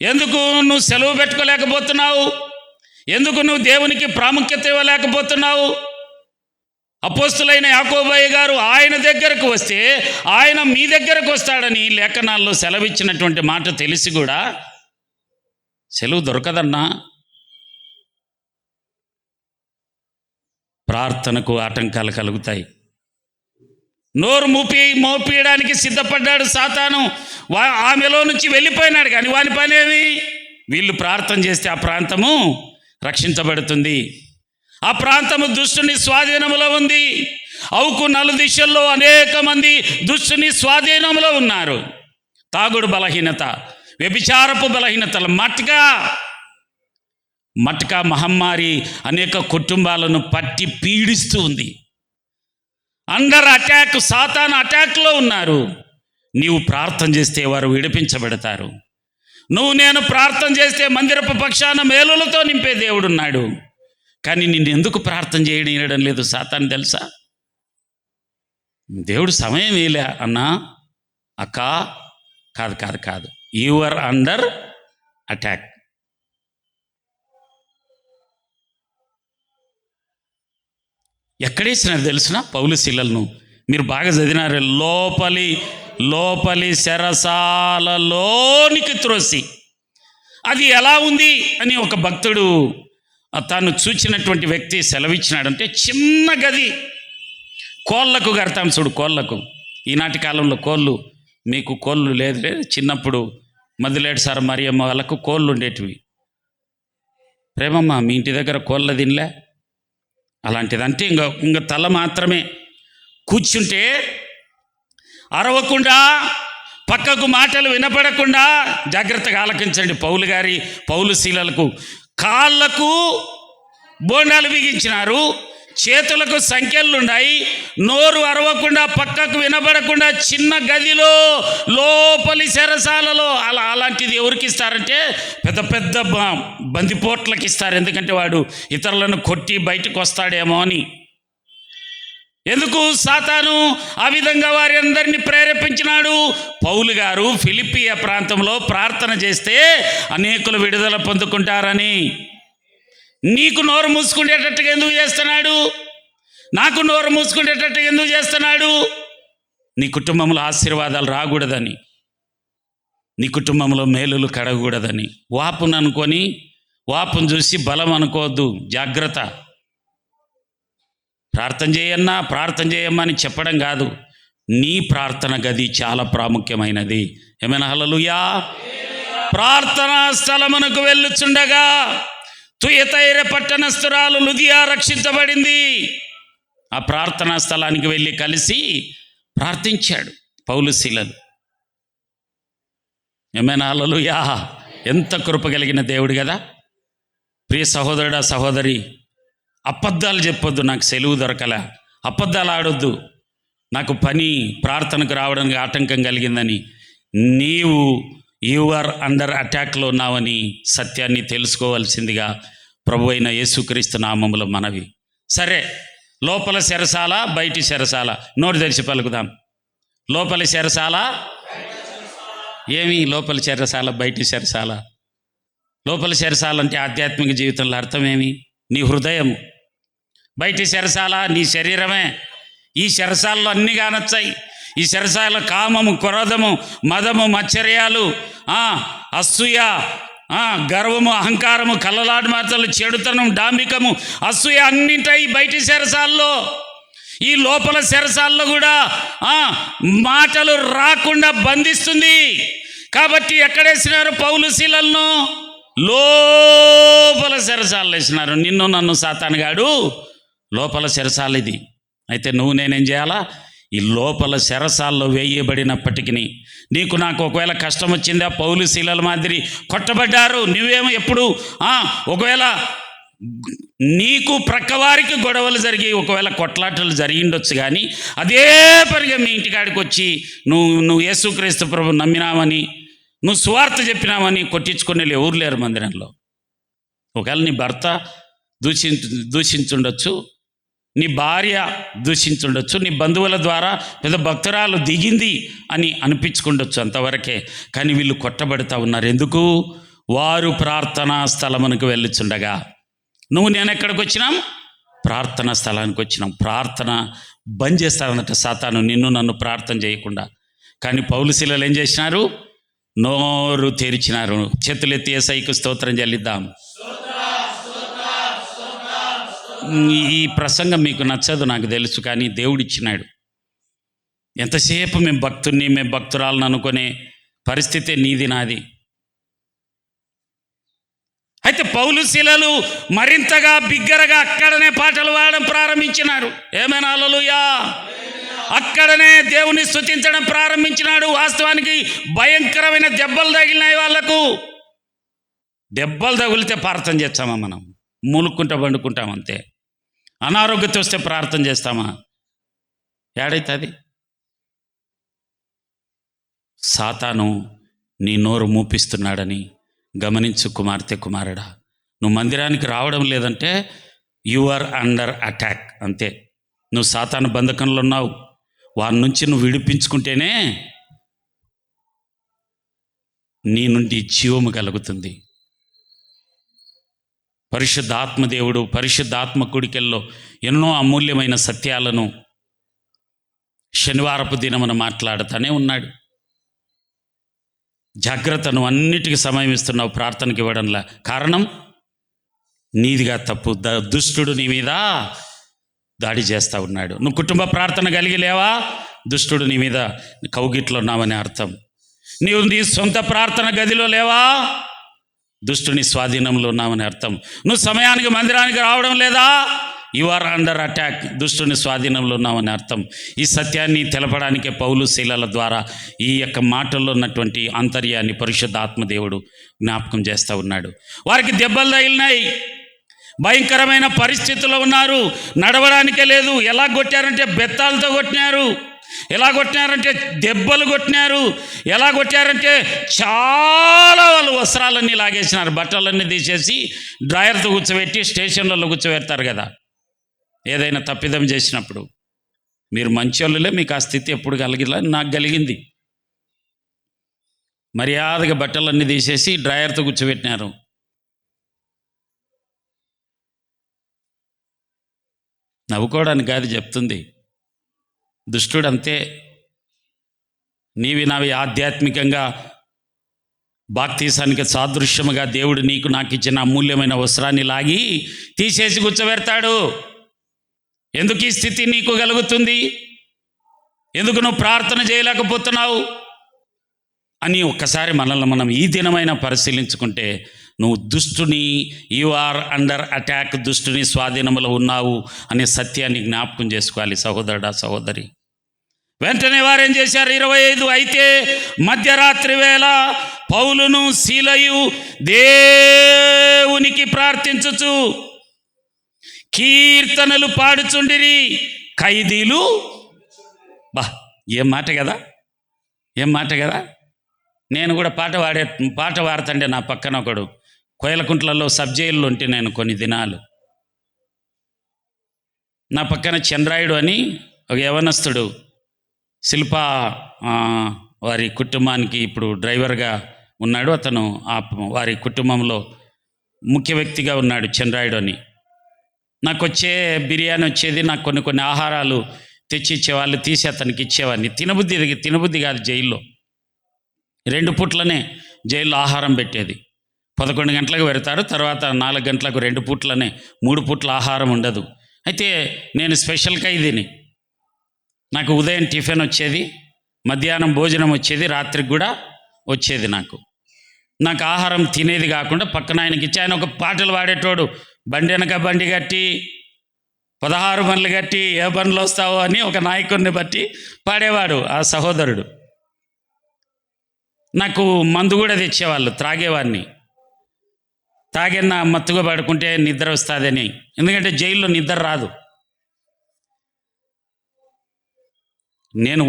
ఎందుకు నువ్వు సెలవు పెట్టుకోలేకపోతున్నావు? ఎందుకు నువ్వు దేవునికి ప్రాముఖ్యత ఇవ్వలేకపోతున్నావు? అపోస్తులైన యాకోబయ్య గారు ఆయన దగ్గరకు వస్తే ఆయన మీ దగ్గరకు వస్తాడని లేఖనాల్లో సెలవిచ్చినటువంటి మాట తెలిసి కూడా సెలవు దొరకదన్నా. ప్రార్థనకు ఆటంకాలు కలుగుతాయి. నోరు మోపియడానికి సిద్ధపడ్డాడు సాతాను. ఆమెలో నుంచి వెళ్ళిపోయినాడు. కానీ వాని పనేమి? వీళ్ళు ప్రార్థన చేస్తే ఆ ప్రాంతము రక్షించబడుతుంది. ఆ ప్రాంతము దుష్టుని స్వాధీనంలో ఉంది. అవుకు నలుదిశల్లో అనేక మంది దుష్టుని స్వాధీనంలో ఉన్నారు. తాగుడు బలహీనత, వ్యభిచారపు బలహీనతలు, మట్కా మహమ్మారి అనేక కుటుంబాలను పట్టి పీడిస్తూ ఉంది. అండర్ అటాక్, సాతాను అటాక్లో ఉన్నారు. నీవు ప్రార్థన చేస్తే వారు విడిపించబడతారు. నేను ప్రార్థన చేస్తే మందిరపు పక్షాన మేలులతో నింపే దేవుడున్నాడు. కానీ నిన్ను ఎందుకు ప్రార్థన చేయడం లేదు సాతాను తెలుసా? దేవుడు సమయం వేయలే అన్నా, అక్క, కాదు, యు ఆర్ అండర్ అటాక్. ఎక్కడేసినారు తెలిసిన పౌలు శీలలను? మీరు బాగా చదివినారు. లోపలి చెరసాలలోనికి త్రోసి. అది ఎలా ఉంది అని ఒక భక్తుడు తాను చూచినటువంటి వ్యక్తి సెలవిచ్చినాడంటే, చిన్న గది, కోళ్ళకు కడతాం చూడు, కోళ్ళకు. ఈనాటి కాలంలో మీకు కోళ్ళు లేదు. చిన్నప్పుడు మదిలేడు సార్ మరియమ్మ వాళ్ళకు కోళ్ళు ఉండేటివి. ప్రేమమ్మ, మీ ఇంటి దగ్గర కోళ్ళ తినలే? అలాంటిదంటే ఇంకా తల మాత్రమే. కూర్చుంటే అరవకుండా, పక్కకు మాటలు వినపడకుండా జాగ్రత్తగా ఆలకించండి. పౌలు శీలలకు కాళ్ళకు బోండాలు బిగించినారు, చేతులకు సంఖ్యలున్నాయి, నోరు అరవకుండా, పక్కకు వినబడకుండా చిన్న గదిలో, లోపలి చెరసాలలో. అలాంటిది ఎవరికి ఇస్తారంటే పెద్ద బందిపోట్లకి ఇస్తారు. ఎందుకంటే వాడు ఇతరులను కొట్టి బయటకు వస్తాడేమో అని. ఎందుకు సాతాను ఆ విధంగా వారి అందరినీ ప్రేరేపించినాడు? పౌలు గారు ఫిలిప్పియ ప్రాంతంలో ప్రార్థన చేస్తే అనేకులు విడుదల పొందుకుంటారని. నీకు నోరు మూసుకునేటట్టుగా ఎందుకు చేస్తున్నాడు? నాకు నోరు మూసుకునేటట్టుగా ఎందుకు చేస్తున్నాడు? నీ కుటుంబంలో ఆశీర్వాదాలు రాకూడదని, నీ కుటుంబంలో మేలులు కడగకూడదని. వాపును చూసి బలం అనుకోవద్దు, జాగ్రత్త. ప్రార్థన చేయమ్మా అని చెప్పడం కాదు. నీ ప్రార్థన గది చాలా ప్రాముఖ్యమైనది. ఏమైనా హల్లెలూయా. ప్రార్థనా స్థలమునకు వెళ్ళుచుండగా తుయతైర పట్టణస్థురాలు లుదియా రక్షించబడింది. ఆ ప్రార్థనా స్థలానికి వెళ్ళి కలిసి ప్రార్థించాడు పౌలు శీలలు. ఏమైనా హల్లెలూయా. ఎంత కృప కలిగిన దేవుడు కదా. ప్రియ సహోదరుడా, సహోదరి, అబద్ధాలు చెప్పొద్దు. నాకు సెలవు దొరకలే, అబద్ధాలు ఆడొద్దు. నాకు పని, ప్రార్థనకు రావడానికి ఆటంకం కలిగిందని. యు ఆర్ అండర్ అటాక్లో ఉన్నావని సత్యాన్ని తెలుసుకోవాల్సిందిగా ప్రభు అయిన యేసుక్రీస్తు నామములో మనవి. సరే, లోపల చెరసాల, బయటి చెరసాల. నోరు తెరిచి పలుకుదాం. లోపలి చెరసాల ఏమి? లోపలి చెరసాల, బయటి చెరసాల. లోపలి చెరసాల అంటే ఆధ్యాత్మిక జీవితంలో అర్థం ఏమి? నీ హృదయము. బయటి చెరసాల నీ శరీరమే. ఈ చెరసాలలో అన్నీ కానొచ్చాయి. ఈ చెరసాల కామము, క్రోధము, మదము, మత్సర్యాలు, అసూయ, గర్వము, అహంకారము, కళ్ళలాడు మాటలు, చెడుతనం, డాంబికము, అసూయ అన్నింటాయి బయటి చెరసాల్లో. ఈ లోపల చెరసాల్లో కూడా మాటలు రాకుండా బంధిస్తుంది. కాబట్టి ఎక్కడేసినారు పౌలు శీలలను? లోపల చెరసాల్లో వేసినారు. నిన్ను నన్ను సాతానుగాడు లోపల చెరసాల ఇది. అయితే నేనేం చేయాలా? ఈ లోపల చెరసాల్లో వేయబడినప్పటికీ నీకు నాకు ఒకవేళ కష్టం వచ్చిందా? పౌలు శీలల మాదిరి కొట్టబడ్డారు. నువ్వేమో ఎప్పుడు ఒకవేళ నీకు ప్రక్కవారికి గొడవలు జరిగి ఒకవేళ కొట్లాటలు జరిగిండొచ్చు. కానీ అదే పనిగా మీ ఇంటికాడికి వచ్చి నువ్వు యేసుక్రీస్తు ప్రభు నమ్మినామని, నువ్వు సువార్త చెప్పినామని కొట్టించుకునే ఎవరు లేరు మందిరంలో. ఒకవేళ నీ భర్త దూషించుండొచ్చు, నీ భార్య దూషించుండొచ్చు, నీ బంధువుల ద్వారా పెద్ద భక్తురాలు దిగింది అని అనిపించుకుండొచ్చు, అంతవరకే. కానీ వీళ్ళు కొట్టబడుతూ ఉన్నారు. ఎందుకు? వారు ప్రార్థనా స్థలమునకు వెళ్ళుచుండగా. నేను ఎక్కడికి వచ్చినాం? ప్రార్థనా స్థలానికి వచ్చినాం. ప్రార్థన బంద్ చేస్తారన్నట సాతాను, నిన్ను నన్ను ప్రార్థన చేయకుండా. కానీ పౌలు శీలలు ఏం చేసినారు? నోరు తెరిచినారు. చేతులెత్తి యేసయ్యకు స్తోత్రం చెల్లిద్దాం. ఈ ప్రసంగం మీకు నచ్చదు నాకు తెలుసు, కానీ దేవుడిచ్చినాడు. ఎంతసేపు మేము భక్తుల్ని మేము భక్తురాలను అనుకునే పరిస్థితే నీది నాది. అయితే పౌలు శీలలు మరింతగా బిగ్గరగా అక్కడనే పాటలు పాడడం ప్రారంభించినారు. ఏమైనా హల్లెలూయా! అక్కడనే దేవుని స్తుతించడం ప్రారంభించినాడు. వాస్తవానికి భయంకరమైన దెబ్బలు తగిలినాయి వాళ్లకు. దెబ్బలు తగిలితే ప్రార్థన చేస్తామా? మనం మూలుక్కుంటా పండుకుంటాం అంతే. అనారోగ్యత వస్తే ప్రార్థన చేస్తామా? ఏడైతుంది? సాతాను నీ నోరు మూపిస్తున్నాడని గమనించు కుమార్తె, కుమారుడా. నువ్వు మందిరానికి రావడం లేదంటే యు ఆర్ అండర్ అటాక్ అంతే. నువ్వు సాతాను బంధకంలో ఉన్నావు. వారి నుంచి నువ్వు విడిపించుకుంటేనే నీ నుండి జీవము కలుగుతుంది. పరిశుద్ధాత్మదేవుడు పరిశుద్ధాత్మ కుడికెల్లో ఎన్నో అమూల్యమైన సత్యాలను శనివారపు దినమున మాట్లాడుతూనే ఉన్నాడు. జాగ్రత్తను అన్నిటికీ సమయం ఇస్తున్నావు, ప్రార్థనకి ఇవ్వడంలా. కారణం నీదిగా తప్పు. దుష్టుడు నీ మీద దాడి చేస్తూ ఉన్నాడు. నువ్వు కుటుంబ ప్రార్థన కలిగి లేవా? దుష్టుడు నీ మీద కౌగిట్లో ఉన్నావని అర్థం. నీవు నీ సొంత ప్రార్థన గదిలో లేవా? దుష్టుని స్వాధీనంలో ఉన్నామని అర్థం. నువ్వు సమయానికి మందిరానికి రావడం లేదా? You are under attack. దుష్టుని స్వాధీనంలో ఉన్నామని అర్థం. ఈ సత్యాన్ని తెలపడానికే పౌలు శీలల ద్వారా ఈ యొక్క మాటల్లో ఉన్నటువంటి ఆంతర్యాన్ని పరిశుద్ధ ఆత్మదేవుడు జ్ఞాపకం చేస్తూ ఉన్నాడు. వారికి దెబ్బలు తగిలినాయి, భయంకరమైన పరిస్థితుల్లో ఉన్నారు, నడవడానికే లేదు. ఎలా కొట్టారంటే బెత్తాలతో కొట్టినారు, ఎలా కొట్టినారంటే దెబ్బలు కొట్టినారు, ఎలా కొట్టారంటే చాలా వాళ్ళు వస్త్రాలన్నీ లాగేసినారు, బట్టలన్నీ తీసేసి డ్రాయర్తో కూర్చోబెట్టి స్టేషన్లలో కూర్చోబెడతారు కదా ఏదైనా తప్పిదం చేసినప్పుడు. మీరు మంచోళ్ళులే, మీకు ఆ స్థితి ఎప్పుడు కలిగిలా, నాకు కలిగింది. మర్యాదగా బట్టలన్నీ తీసేసి డ్రాయర్తో కూర్చోబెట్టినారు. నవ్వుకోవడానికి కాదు చెప్తుంది. దుష్టుడు అంతే. నీవి నావి ఆధ్యాత్మికంగా బాప్తీసానికి సాదృశ్యముగా దేవుడు నీకు నాకు ఇచ్చిన అమూల్యమైన వస్త్రాన్ని లాగి తీసేసి కూర్చోబెడతాడు. ఎందుకు ఈ స్థితి నీకు కలుగుతుంది? ఎందుకు నువ్వు ప్రార్థన చేయలేకపోతున్నావు అని ఒక్కసారి మనల్ని మనం ఈ దినమైన పరిశీలించుకుంటే, నువ్వు దుష్టుని, యు ఆర్ అండర్ అటాక్, దుష్టుని స్వాధీనంలో ఉన్నావు అనే సత్యాన్ని జ్ఞాపకం చేసుకోవాలి సహోదరుడా, సహోదరి. వెంటనే వారేం చేశారు? 25 అయితే మధ్యరాత్రి వేళ పౌలును శీలయు దేవునికి ప్రార్థించుచు కీర్తనలు పాడుచుండిరి. ఖైదీలు ఏం మాట కదా, ఏం మాట కదా. నేను కూడా పాట పాడుతుండే నా పక్కన ఒకడు కోయలకుంట్లలో సబ్ జైల్లో ఉంటే నేను కొన్ని దినాలు. నా పక్కన చంద్రాయుడు అని ఒక యవనస్తుడు, శిల్ప వారి కుటుంబానికి ఇప్పుడు డ్రైవర్గా ఉన్నాడు. అతను వారి కుటుంబంలో ముఖ్య వ్యక్తిగా ఉన్నాడు, చంద్రాయుడు అని. నాకు వచ్చే బిర్యానీ వచ్చేది, నాకు కొన్ని ఆహారాలు తెచ్చి ఇచ్చేవాళ్ళు, తీసి అతనికి ఇచ్చేవాడిని. తినబుద్ధి కాదు. జైల్లో 2 పూట్లనే జైల్లో ఆహారం పెట్టేది. 11 గంటలకు పెడతారు, తర్వాత 4 గంటలకు 2 పూట్లనే, 3 పూట్ల ఆహారం ఉండదు. అయితే నేను స్పెషల్ ఖైదీని. నాకు ఉదయం టిఫిన్ వచ్చేది, మధ్యాహ్నం భోజనం వచ్చేది, రాత్రికి కూడా వచ్చేది. నాకు ఆహారం తినేది కాకుండా పక్కన ఆయనకి ఇచ్చి, ఆయన ఒక పాటలు పాడేటోడు. బండి వెనక బండి కట్టి 16 బండ్లు కట్టి ఏ బండ్లు వస్తావో అని ఒక నాయకుడిని బట్టి పాడేవాడు ఆ సహోదరుడు. నాకు మందు కూడా తెచ్చేవాళ్ళు, త్రాగేవాడిని. తాగిన మత్తుగా పడుకుంటే నిద్ర వస్తుందని, ఎందుకంటే జైల్లో నిద్ర రాదు. నేను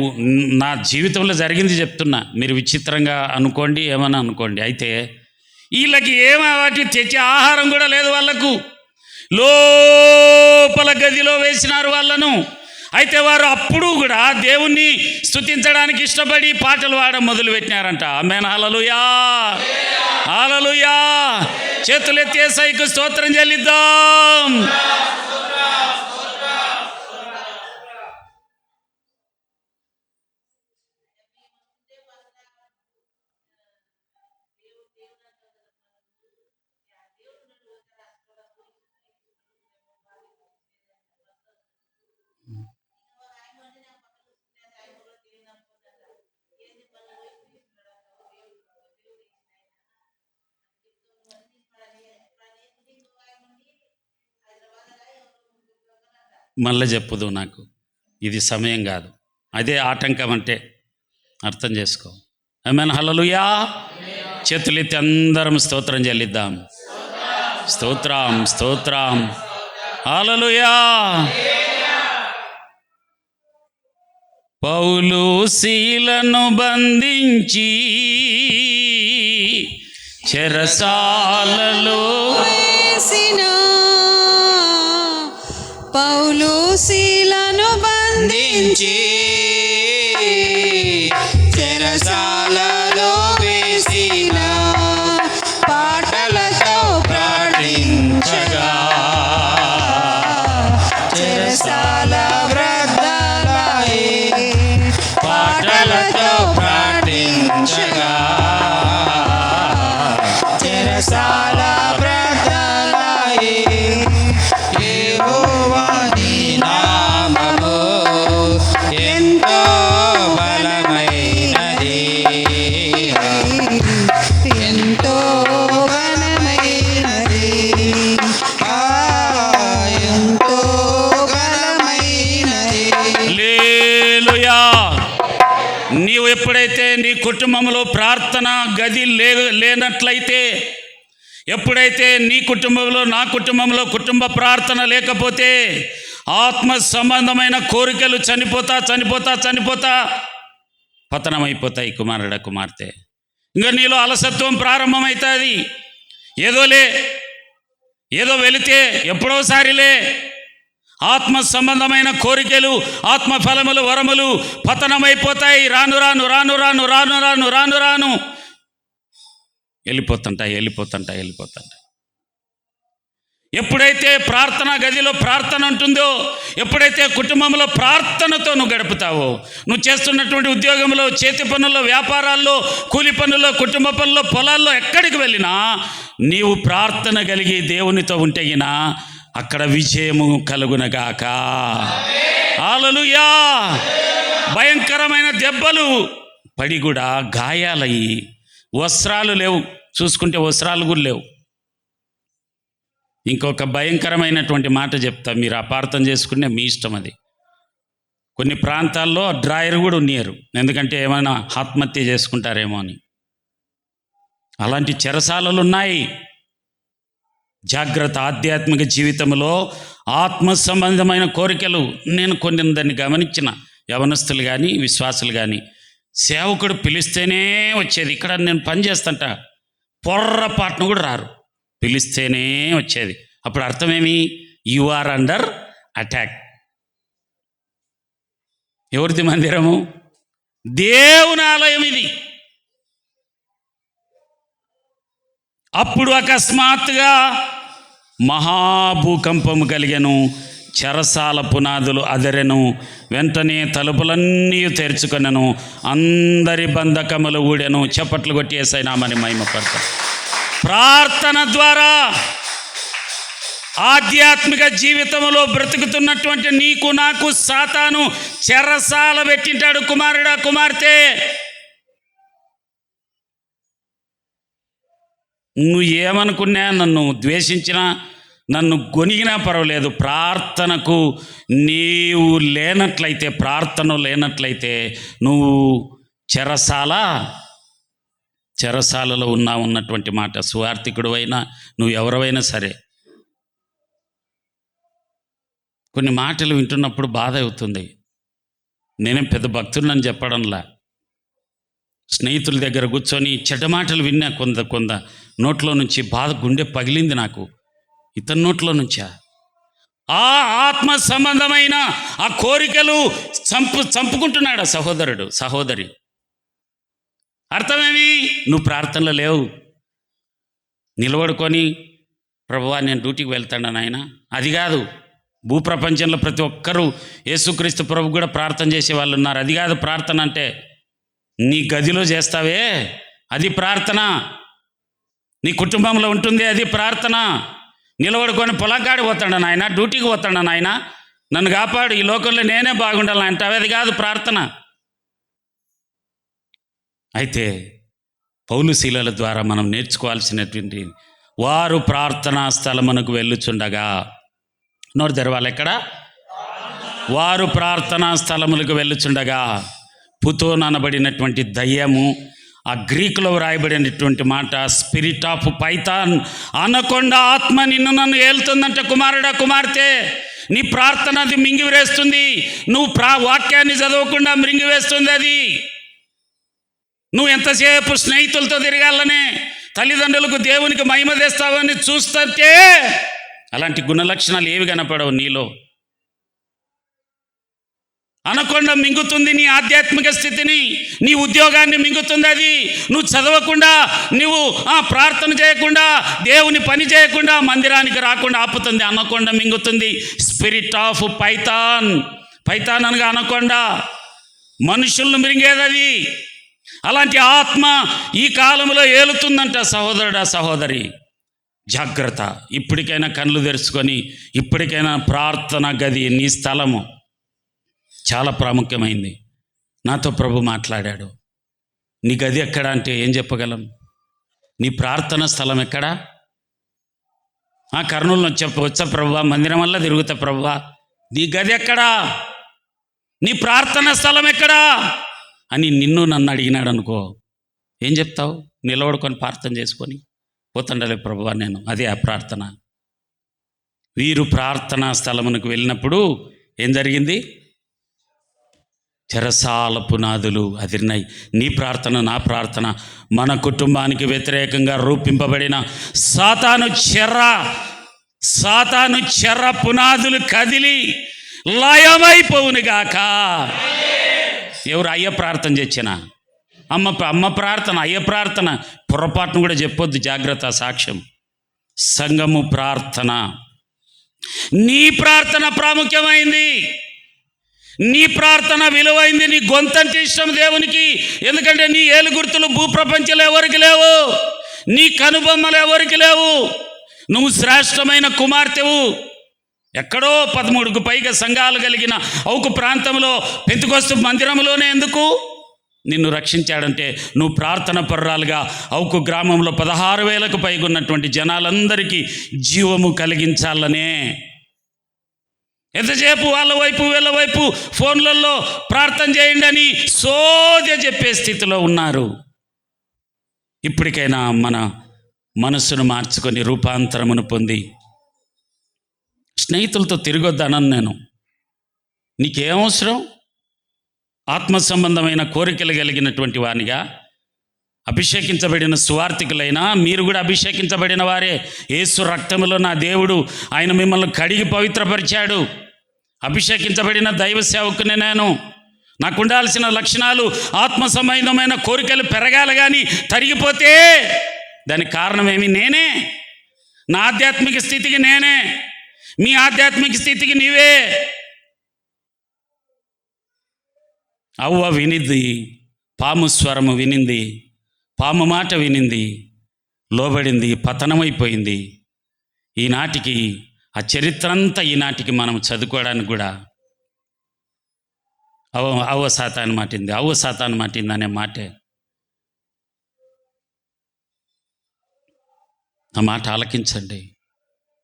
నా జీవితంలో జరిగింది చెప్తున్నా, మీరు విచిత్రంగా అనుకోండి, ఏమన్నా అనుకోండి. అయితే వీళ్ళకి వాటి తెచ్చే ఆహారం కూడా లేదు వాళ్ళకు. లోపల గదిలో వేసినారు వాళ్ళను. అయితే వారు అప్పుడు కూడా దేవుణ్ణి స్తుతించడానికి ఇష్టపడి పాటలు పాడడం మొదలుపెట్టినారంట. ఆమేన్, హల్లెలూయా, హల్లెలూయా. చేతులెత్తి యేసయ్యకు స్తోత్రం చెల్లిద్దాం. మళ్ళీ చెప్పుదు నాకు, ఇది సమయం కాదు. అదే ఆటంకం అంటే అర్థం చేసుకో. ఆమేన్. హల్లెలూయా. చేతులెత్తి అందరం స్తోత్రం చెల్లిద్దాం. స్తోత్రం, స్తోత్రం. హల్లెలూయా. పౌలు శీలను బంధించి చెరసాలలో వేసిన, పౌలు శీలను బంధించి చెరసాలలో వేసిన, పాటలతో ప్రార్థించగా చెరసాల వ్రతాలయే, పాటలతో ప్రార్థించగా చెరసాల వ్రతాలయే. యెహోవా నీ నామము ఎంతో బలమైనది, ఎంతో ఘనమైనది, ఎంతో ఘనమైనది. హల్లెలూయా. నీవు ఎప్పుడైతే నీ కుటుంబంలో ప్రార్థన గది లేనట్లయితే, ఎప్పుడైతే నీ కుటుంబంలో నా కుటుంబంలో కుటుంబ ప్రార్థన లేకపోతే, ఆత్మ సంబంధమైన కోరికలు చనిపోతా పతనమైపోతాయి కుమారుడా, కుమార్తె. ఇంకా నీలో అలసత్వం ప్రారంభమవుతుంది. ఏదో వెళితే ఎప్పుడోసారిలే. ఆత్మ సంబంధమైన కోరికలు, ఆత్మ ఫలములు, వరములు పతనమైపోతాయి. రాను రాను రాను రాను రాను రాను రాను రాను వెళ్ళిపోతుంటాయి. ఎప్పుడైతే ప్రార్థన గదిలో ప్రార్థన ఉంటుందో, ఎప్పుడైతే కుటుంబంలో ప్రార్థనతో నువ్వు గడుపుతావో, నువ్వు చేస్తున్నటువంటి ఉద్యోగంలో, చేతి పనుల్లో, వ్యాపారాల్లో, కూలి పనుల్లో, కుటుంబ పనుల్లో, పొలాల్లో, ఎక్కడికి వెళ్ళినా నీవు ప్రార్థన కలిగి దేవునితో ఉంటేగినా అక్కడ విజయము కలుగునగాక. హల్లెలూయా. భయంకరమైన దెబ్బలు పడి కూడా గాయాలయ్యి, వస్త్రాలు లేవు, చూసుకుంటే వస్త్రాలు కూడా లేవు. ఇంకొక భయంకరమైనటువంటి మాట చెప్తా, మీరు అపార్థం చేసుకునే మీ ఇష్టం అది. కొన్ని ప్రాంతాల్లో డ్రాయర్ కూడా ఉన్నారు, ఎందుకంటే ఏమైనా ఆత్మహత్య చేసుకుంటారేమో అని. అలాంటి చెరసాలలు ఉన్నాయి. జాగ్రత్త. ఆధ్యాత్మిక జీవితంలో ఆత్మ సంబంధమైన కోరికలు, నేను కొన్ని దాన్ని గమనించిన, యవనస్తులు కానీ విశ్వాసులు కానీ, సేవకుడు పిలిస్తేనే వచ్చేది. ఇక్కడ నేను పని చేస్తుంట, పొర్రపాటును కూడా రారు, పిలిస్తేనే వచ్చేది. అప్పుడు అర్థమేమి? You are under attack. ఎవరిది మందిరము? దేవుని ఆలయం ఇది. అప్పుడు అకస్మాత్తుగా మహాభూకంపము కలిగెను, చెరసాల పునాదులు అదరెను, వెంటనే తలుపులన్నీ తెరుచుకొనెను, అందరి బంధకములు ఊడెను. చప్పట్లు కొట్టి యేసయ్య నామమున మహిమపడతాం. ప్రార్థన ద్వారా ఆధ్యాత్మిక జీవితంలో బ్రతుకుతున్నటువంటి నీకు నాకు సాతాను చెరసాల పెట్టింటాడు. కుమారుడా, కుమార్తె, నువ్వు ఏమనుకున్నా, నన్ను ద్వేషించినా, నన్ను గొనిగినా పర్వాలేదు, ప్రార్థనకు నీవు లేనట్లయితే, ప్రార్థన లేనట్లయితే నువ్వు చెరసాలలో ఉన్నటువంటి మాట. సువార్థికుడు అయినా, నువ్వు ఎవరైనా సరే, కొన్ని మాటలు వింటున్నప్పుడు బాధ అవుతుంది. నేనేం పెద్ద భక్తుడినని చెప్పడంలా, స్నేహితుల దగ్గర కూర్చొని చెడ్డ మాటలు విన్నా, కొంద నోట్లో నుంచి బాధ, గుండె పగిలింది నాకు. ఇతని నోట్లో నుంచా? ఆ ఆత్మ సంబంధమైన ఆ కోరికలు చంపుకుంటున్నాడు సహోదరుడు, సహోదరి. అర్థమేమి? నువ్వు ప్రార్థనలో లేవు. నిలబడుకొని, ప్రభువా నేను డ్యూటీకి వెళ్తాను నాయన, అది కాదు. భూప్రపంచంలో ప్రతి ఒక్కరూ యేసుక్రీస్తు ప్రభు కూడా ప్రార్థన చేసే వాళ్ళు ఉన్నారు. అది కాదు ప్రార్థన అంటే. నీ గదిలో చేస్తావే అది ప్రార్థన, నీ కుటుంబంలో ఉంటుంది అది ప్రార్థన. నిలబడుకొని పొలంకాడి పోతాడు నాయన, డ్యూటీకి పోతాడు నాయన, నన్ను కాపాడు, ఈ లోకంలో నేనే బాగుండాలని అంటావే, అది కాదు ప్రార్థన. అయితే పౌలు శీలల ద్వారా మనం నేర్చుకోవాల్సినటువంటి, వారు ప్రార్థనా స్థలమునకు వెళ్ళుచుండగా, నోరు తెరవాలి, ఎక్కడ? వారు ప్రార్థనా స్థలములకు వెళ్ళుచుండగా పుతోన్ అనబడినటువంటి దయ్యము, ఆ గ్రీకులో వ్రాయబడినటువంటి మాట స్పిరిట్ ఆఫ్ పైథాన్, అనకొండ ఆత్మ నిన్ను నన్ను ఏలుతుందంట. కుమారుడా, కుమార్తె, నీ ప్రార్థన అది మింగివేస్తుంది. నువ్వు వాక్యాన్ని చదవకుండా మింగివేస్తుంది అది. నువ్వు ఎంతసేపు స్నేహితులతో తిరగాలనే, తల్లిదండ్రులకు దేవునికి మహిమ తెస్తావని చూస్తుంటే అలాంటి గుణలక్షణాలు ఏవి కనపడవు నీలో. అనకొండ మింగుతుంది నీ ఆధ్యాత్మిక స్థితిని, నీ ఉద్యోగాన్ని మింగుతుంది అది. నువ్వు చదవకుండా, నువ్వు ప్రార్థన చేయకుండా, దేవుని పని చేయకుండా, మందిరానికి రాకుండా ఆపుతుంది. అనకొండ మింగుతుంది. స్పిరిట్ ఆఫ్ పైథాన్, పైథాన్ అనగా అనకొండ, మనుషులను మింగేది అది. అలాంటి ఆత్మ ఈ కాలంలో ఏలుతుందంట. సహోదరుడా, సహోదరి, జాగ్రత్త. ఇప్పటికైనా కళ్ళు తెరుచుకొని, ఇప్పటికైనా ప్రార్థన గది నీ స్థలము చాలా ప్రాముఖ్యమైంది. నాతో ప్రభు మాట్లాడాడు. నీ గది ఎక్కడ అంటే ఏం చెప్పగలం? నీ ప్రార్థన స్థలం ఎక్కడా? కర్నూలు వచ్చా ప్రభువా, మందిరం వల్ల తిరుగుతా ప్రభువా. నీ గది ఎక్కడా? నీ ప్రార్థన స్థలం ఎక్కడా అని నిన్ను నన్ను అడిగినాడు అనుకో, ఏం చెప్తావు? నిలబడుకొని ప్రార్థన చేసుకొని పోతుండలే ప్రభువా నేను. అదే ఆ ప్రార్థన. వీరు ప్రార్థనా స్థలమునకు వెళ్ళినప్పుడు ఏం జరిగింది? చెరసాల పునాదులు అదిరినాయి. నీ ప్రార్థన, నా ప్రార్థన, మన కుటుంబానికి వ్యతిరేకంగా రూపింపబడిన సాతాను చెర పునాదులు కదిలి లయమైపోవునుగాక. ఎవరు? అయ్య ప్రార్థన చేసిన అమ్మ ప్రార్థన, అయ్య ప్రార్థన. పొరపాటును కూడా చెప్పొద్దు, జాగ్రత్త. సాక్ష్యం. సంఘము ప్రార్థన, నీ ప్రార్థన ప్రాముఖ్యమైంది. నీ ప్రార్థన విలువైంది. నీ గొంతంటే ఇష్టం దేవునికి. ఎందుకంటే నీ ఏలుగుర్తులు భూప్రపంచంలో ఎవరికి లేవు, నీ కనుబొమ్మలు ఎవరికి లేవు. నువ్వు శ్రేష్టమైన కుమార్తెవు. ఎక్కడో 13కు పైగా సంఘాలు కలిగిన అవుకు ప్రాంతంలో పెంతుకొస్తు మందిరంలోనే ఎందుకు నిన్ను రక్షించాడంటే, నువ్వు ప్రార్థన పర్రాలుగా అవుకు గ్రామంలో 16,000కు పైగా ఉన్నటువంటి జనాలందరికీ జీవము కలిగించాలనే. ఎంతసేపు వాళ్ళ వైపు వీళ్ళ వైపు ఫోన్లలో ప్రార్థన చేయండి అని సోద చెప్పే స్థితిలో ఉన్నారు. ఇప్పటికైనా మన మనస్సును మార్చుకొని రూపాంతరమును పొంది స్నేహితులతో తిరగొద్దనను నేను. నీకేమవసరం? ఆత్మ సంబంధమైన కోరికలు కలిగినటువంటి వానిగా అభిషేకించబడిన సువార్థికులైనా మీరు కూడా అభిషేకించబడిన వారే. యేసు రక్తములో నా దేవుడు ఆయన మిమ్మల్ని కడిగి పవిత్రపరిచాడు. అభిషేకించబడిన దైవ సేవకునే నేను. నాకు ఉండాల్సిన లక్షణాలు, ఆత్మ సంబంధమైన కోరికలు పెరగాలి. కానీ తరిగిపోతే దానికి కారణమేమి? నేనే. నా ఆధ్యాత్మిక స్థితికి నేనే, మీ ఆధ్యాత్మిక స్థితికి నీవే. అవ్వ వినింది, పాము స్వరము వినింది, పాము మాట వినింది, లోబడింది, పతనమైపోయింది. ఈనాటికి ఆ చరిత్ర అంతా ఈనాటికి మనం చదువుకోవడానికి కూడా అవ్వ సాతాను మాటింది, అవ్వ సాతాను మాటింది అనే మాటే. ఆ మాట ఆలకించండి,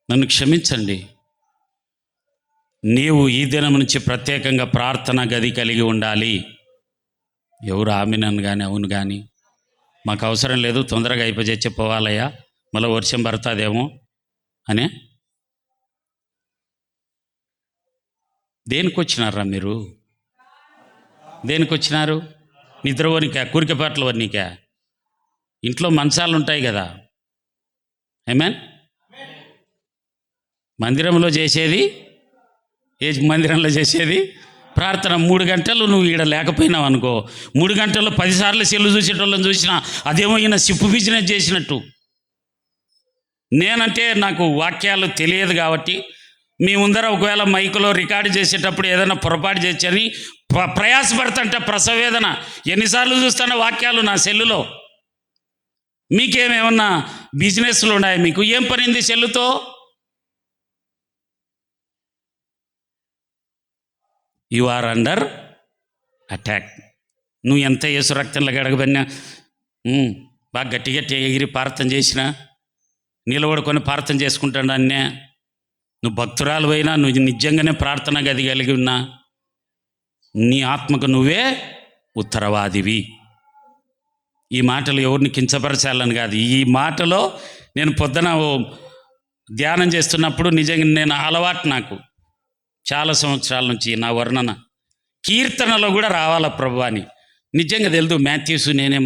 నన్ను క్షమించండి. నీవు ఈ దినం నుంచి ప్రత్యేకంగా ప్రార్థన గది కలిగి ఉండాలి. ఎవరు ఆమెనను కానీ అవును కానీ మాకు అవసరం లేదు, తొందరగా అయిపోయి పోవాలయ్యా, మళ్ళీ వర్షం పడుతుందేమో అనే. దేనికి వచ్చినారా మీరు? దేనికి వచ్చినారు? నిద్రవనికా, కూరికపాట్ల వనికా? ఇంట్లో మంచాలు ఉంటాయి కదా. ఏమేన్ మందిరంలో చేసేది, ఏ మందిరంలో చేసేది ప్రార్థన. 3 గంటలు నువ్వు ఈడ లేకపోయినావు అనుకో, 3 గంటల్లో 10 సార్లు సెల్లు చూసేటోళ్ళని చూసినా అదేమో ఈయన సిప్పు బిజినెస్ చేసినట్టు. నేనంటే నాకు వాక్యాలు తెలియదు కాబట్టి మీ ముందర ఒకవేళ మైకులో రికార్డు చేసేటప్పుడు ఏదైనా పొరపాటు చేర్చని ప్రయాసపడతంట. ప్రసవేదన. ఎన్నిసార్లు చూస్తానో వాక్యాలు నా సెల్లులో. మీకేమేమన్నా బిజినెస్లు ఉన్నాయి? మీకు ఏం పనింది సెల్లుతో? You are under attack. నువ్వు ఎంత యేసు రక్తంలో గడగబడినా, బాగా గట్టి ఎగిరి ప్రార్థన చేసినా, నిలబడుకొని ప్రార్థన చేసుకుంటాడు అన్నే, నువ్వు భక్తురాలు అయినా, నువ్వు నిజంగానే ప్రార్థన గది కలిగి ఉన్నా, నీ ఆత్మకు నువ్వే ఉత్తరవాదివి. ఈ మాటలు ఎవరిని కించపరచాలని కాదు. ఈ మాటలో నేను పొద్దున ధ్యానం చేస్తున్నప్పుడు నిజంగా నేను అలవాటు, నాకు చాలా సంవత్సరాల నుంచి నా వర్ణన కీర్తనలో కూడా రావాలా ప్రభు అని నిజంగా తెలుదు. మాథ్యూస్ నేనేం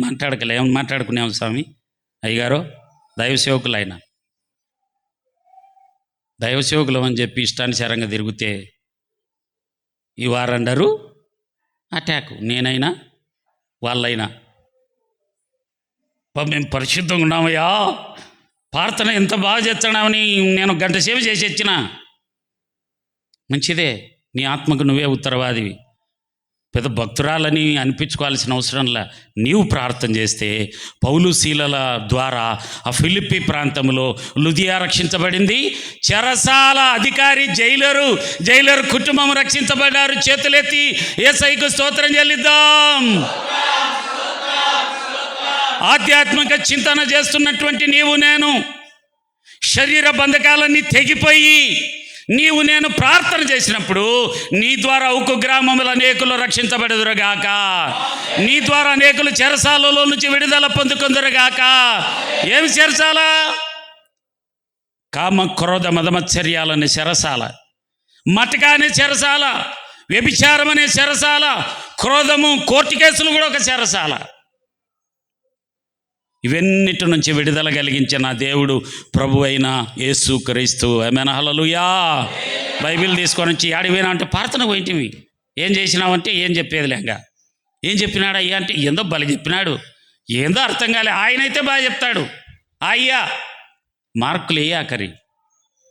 ఏమని మాట్లాడుకునేము స్వామి అయ్యగారు, దైవసేవకులం అని చెప్పి ఇష్టానుసారంగా తిరిగితే ఈ వారందరూ అటాక్, నేనైనా వాళ్ళైనా. మేము పరిశుద్ధంగా ఉన్నామయ్యా, ప్రార్థన ఎంత బాగా చేస్తున్నామని నేను గంట సేవ చేసి వచ్చిన. మంచిదే, నీ ఆత్మకు నువ్వే ఉత్తరవాదివి. పెద్ద భక్తురాలని అనిపించుకోవాల్సిన అవసరంలా నీవు ప్రార్థన చేస్తే పౌలు శీలల ద్వారా ఆ ఫిలిప్పీ ప్రాంతంలో లుదియా రక్షించబడింది. చెరసాల అధికారి జైలరు కుటుంబం రక్షించబడ్డారు. చేతులెత్తి యేసయ్యకు స్తోత్రం చెల్లిద్దాం. ఆధ్యాత్మిక చింతన చేస్తున్నటువంటి నీవు నేను శరీర బంధకాలన్నీ తెగిపోయి నీవు నేను ప్రార్థన చేసినప్పుడు నీ ద్వారా ఉక్కు గ్రామముల అనేకులు రక్షించబడుదురుగాక, నీ ద్వారా అనేకులు చెరసాలలో నుంచి విడుదల పొందుకుందురుగాక. ఏమి చెరసాల? కామ క్రోధ మదమత్సర్యాలనే చెరసాల, మటక అనే చెరసాల, వ్యభిచారం అనే చెరసాల, క్రోధము కోర్టు కేసులు కూడా ఒక చెరసాల. ఇవన్నిటి నుంచి విడుదల కలిగించిన నా దేవుడు ప్రభు అయిన యేసు క్రీస్తు. ఆమేన్, హల్లెలూయా. బైబిల్ తీసుకొని వచ్చి ఆడిపోయినా అంటే ప్రార్థన పోయింటివి, ఏం చేసినావంటే ఏం చెప్పేది లేక, ఏం చెప్పినాడు అయ్యా అంటే ఏందో బలి చెప్పినాడు, ఏందో అర్థం కాలే. ఆయనైతే బాగా చెప్తాడు. అయ్యా మార్కులు వేయాకరి,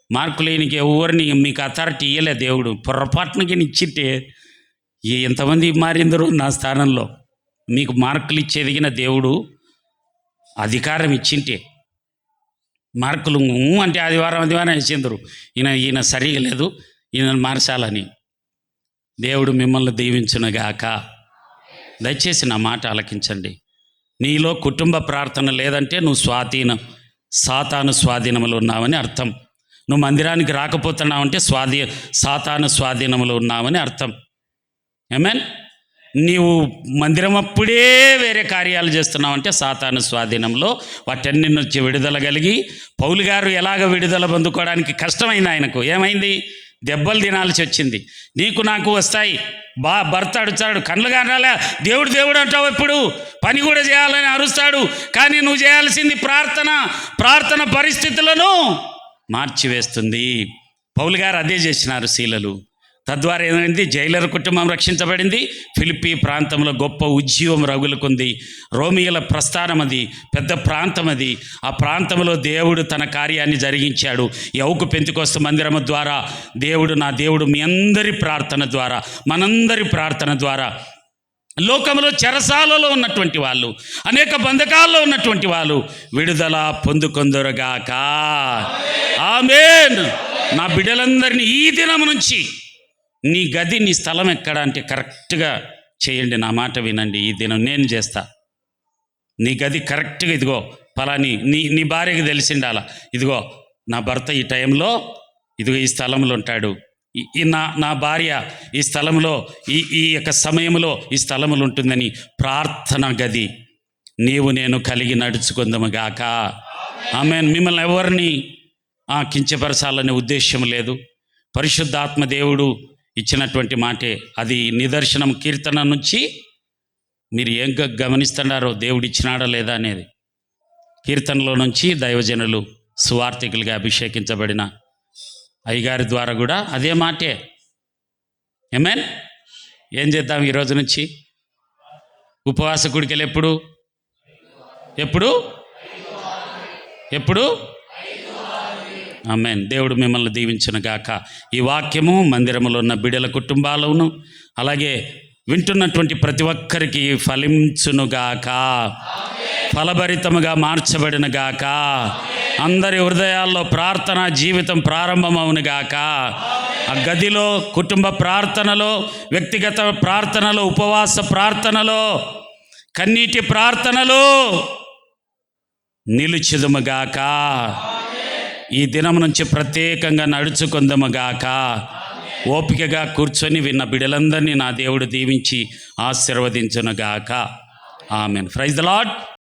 మార్కులు వేయనికి ఎవరిని మీకు అథారిటీ ఇయ్యలే దేవుడు. పొరపాటునకి ఇచ్చితే ఎంతమంది మారిందరు నా స్థానంలో. మీకు మార్కులు ఇచ్చేదిగిన దేవుడు అధికారం ఇచ్చింటే, మార్కులు అంటే ఆదివారం ఇచ్చిందరు. ఈయన సరిగా లేదు, ఈయన మార్చాలని. దేవుడు మిమ్మల్ని దీవించునుగాక. దయచేసి నా మాట ఆలకించండి. నీలో కుటుంబ ప్రార్థన లేదంటే నువ్వు సాతాను స్వాధీనములు ఉన్నావని అర్థం. నువ్వు మందిరానికి రాకపోతున్నావంటే సాతాను స్వాధీనములు ఉన్నావని అర్థం. ఆమేన్. నీవు మందిరం అప్పుడే వేరే కార్యాలు చేస్తున్నావంటే సాతాను స్వాధీనంలో. వాటన్ని నుంచి విడుదల కలిగి పౌలు గారు ఎలాగ విడుదల పొందుకోవడానికి కష్టమైంది ఆయనకు. ఏమైంది? దెబ్బలు తినాల్సి వచ్చింది. నీకు నాకు వస్తాయి. భర్త అడుగుతాడు, కళ్ళు కానాలా, దేవుడు అంటావు, ఎప్పుడు పని కూడా చేయాలని అరుస్తాడు. కానీ నువ్వు చేయాల్సింది ప్రార్థన పరిస్థితులను మార్చివేస్తుంది. పౌలు గారు అదే చేసినారు శీలలు. తద్వారా ఏమైంది? జైలర్ కుటుంబం రక్షించబడింది. ఫిలిప్పీ ప్రాంతంలో గొప్ప ఉజ్జీవం రగులుకుంది. రోమియోల ప్రస్థానం అది, పెద్ద ప్రాంతం అది. ఆ ప్రాంతంలో దేవుడు తన కార్యాన్ని జరిగించాడు. యౌకు పెంతెకొస్తు మందిరము ద్వారా నా దేవుడు మీ అందరి ప్రార్థన ద్వారా, మనందరి ప్రార్థన ద్వారా లోకంలో చెరసాలలో ఉన్నటువంటి వాళ్ళు, అనేక బంధకాల్లో ఉన్నటువంటి వాళ్ళు విడుదల పొందుకొందురుగాక. ఆమేన్. నా బిడ్డలందరినీ ఈ దినం నుంచి నీ గది, నీ స్థలం ఎక్కడ అంటే కరెక్ట్గా చేయండి. నా మాట వినండి. ఈ దినం నేను చేస్తా. నీ గది కరెక్ట్గా, ఇదిగో పలాని నీ భార్యకి తెలిసిండాల, ఇదిగో నా భర్త ఈ టైంలో ఇదిగో ఈ స్థలంలో ఉంటాడు, నా భార్య ఈ స్థలంలో ఈ యొక్క సమయంలో ఈ స్థలంలో ఉంటుందని ప్రార్థన గది నీవు నేను కలిగి నడుచుకుందాముగాక. ఆమేన్. మిమ్మల్ని ఎవరిని కించపరచాలనే ఉద్దేశం లేదు. పరిశుద్ధాత్మ దేవుడు ఇచ్చినటువంటి మాటే అది. నిదర్శనం కీర్తన నుంచి మీరు ఏం గమనిస్తున్నారో దేవుడు ఇచ్చినాడా లేదా అనేది. కీర్తనలో నుంచి దైవజనులు సువార్థికులుగా అభిషేకించబడిన అయ్యగారి ద్వారా కూడా అదే మాటే. ఆమేన్. ఏం చేద్దాం ఈరోజు నుంచి? ఉపవాస కూడికలు ఎప్పుడు? ఆమేన్. దేవుడు మిమ్మల్ని దీవించునుగాక. ఈ వాక్యము మందిరములో ఉన్న బిడ్డల కుటుంబాలను, అలాగే వింటున్నటువంటి ప్రతి ఒక్కరికి ఫలించునుగాక, ఫలభరితముగా మార్చబడినగాక. అందరి హృదయాల్లో ప్రార్థన జీవితం ప్రారంభమవునుగాక. ఆ గదిలో, కుటుంబ ప్రార్థనలో, వ్యక్తిగత ప్రార్థనలో, ఉపవాస ప్రార్థనలో, కన్నీటి ప్రార్థనలో నిలుచుదుముగాక. ఈ దినం నుంచి ప్రత్యేకంగా నడుచుకుందముగాక. ఓపికగా కూర్చొని విన్న బిడ్డలందరినీ నా దేవుడు దీవించి ఆశీర్వదించునుగాక. ఆమెన్. Praise the lord.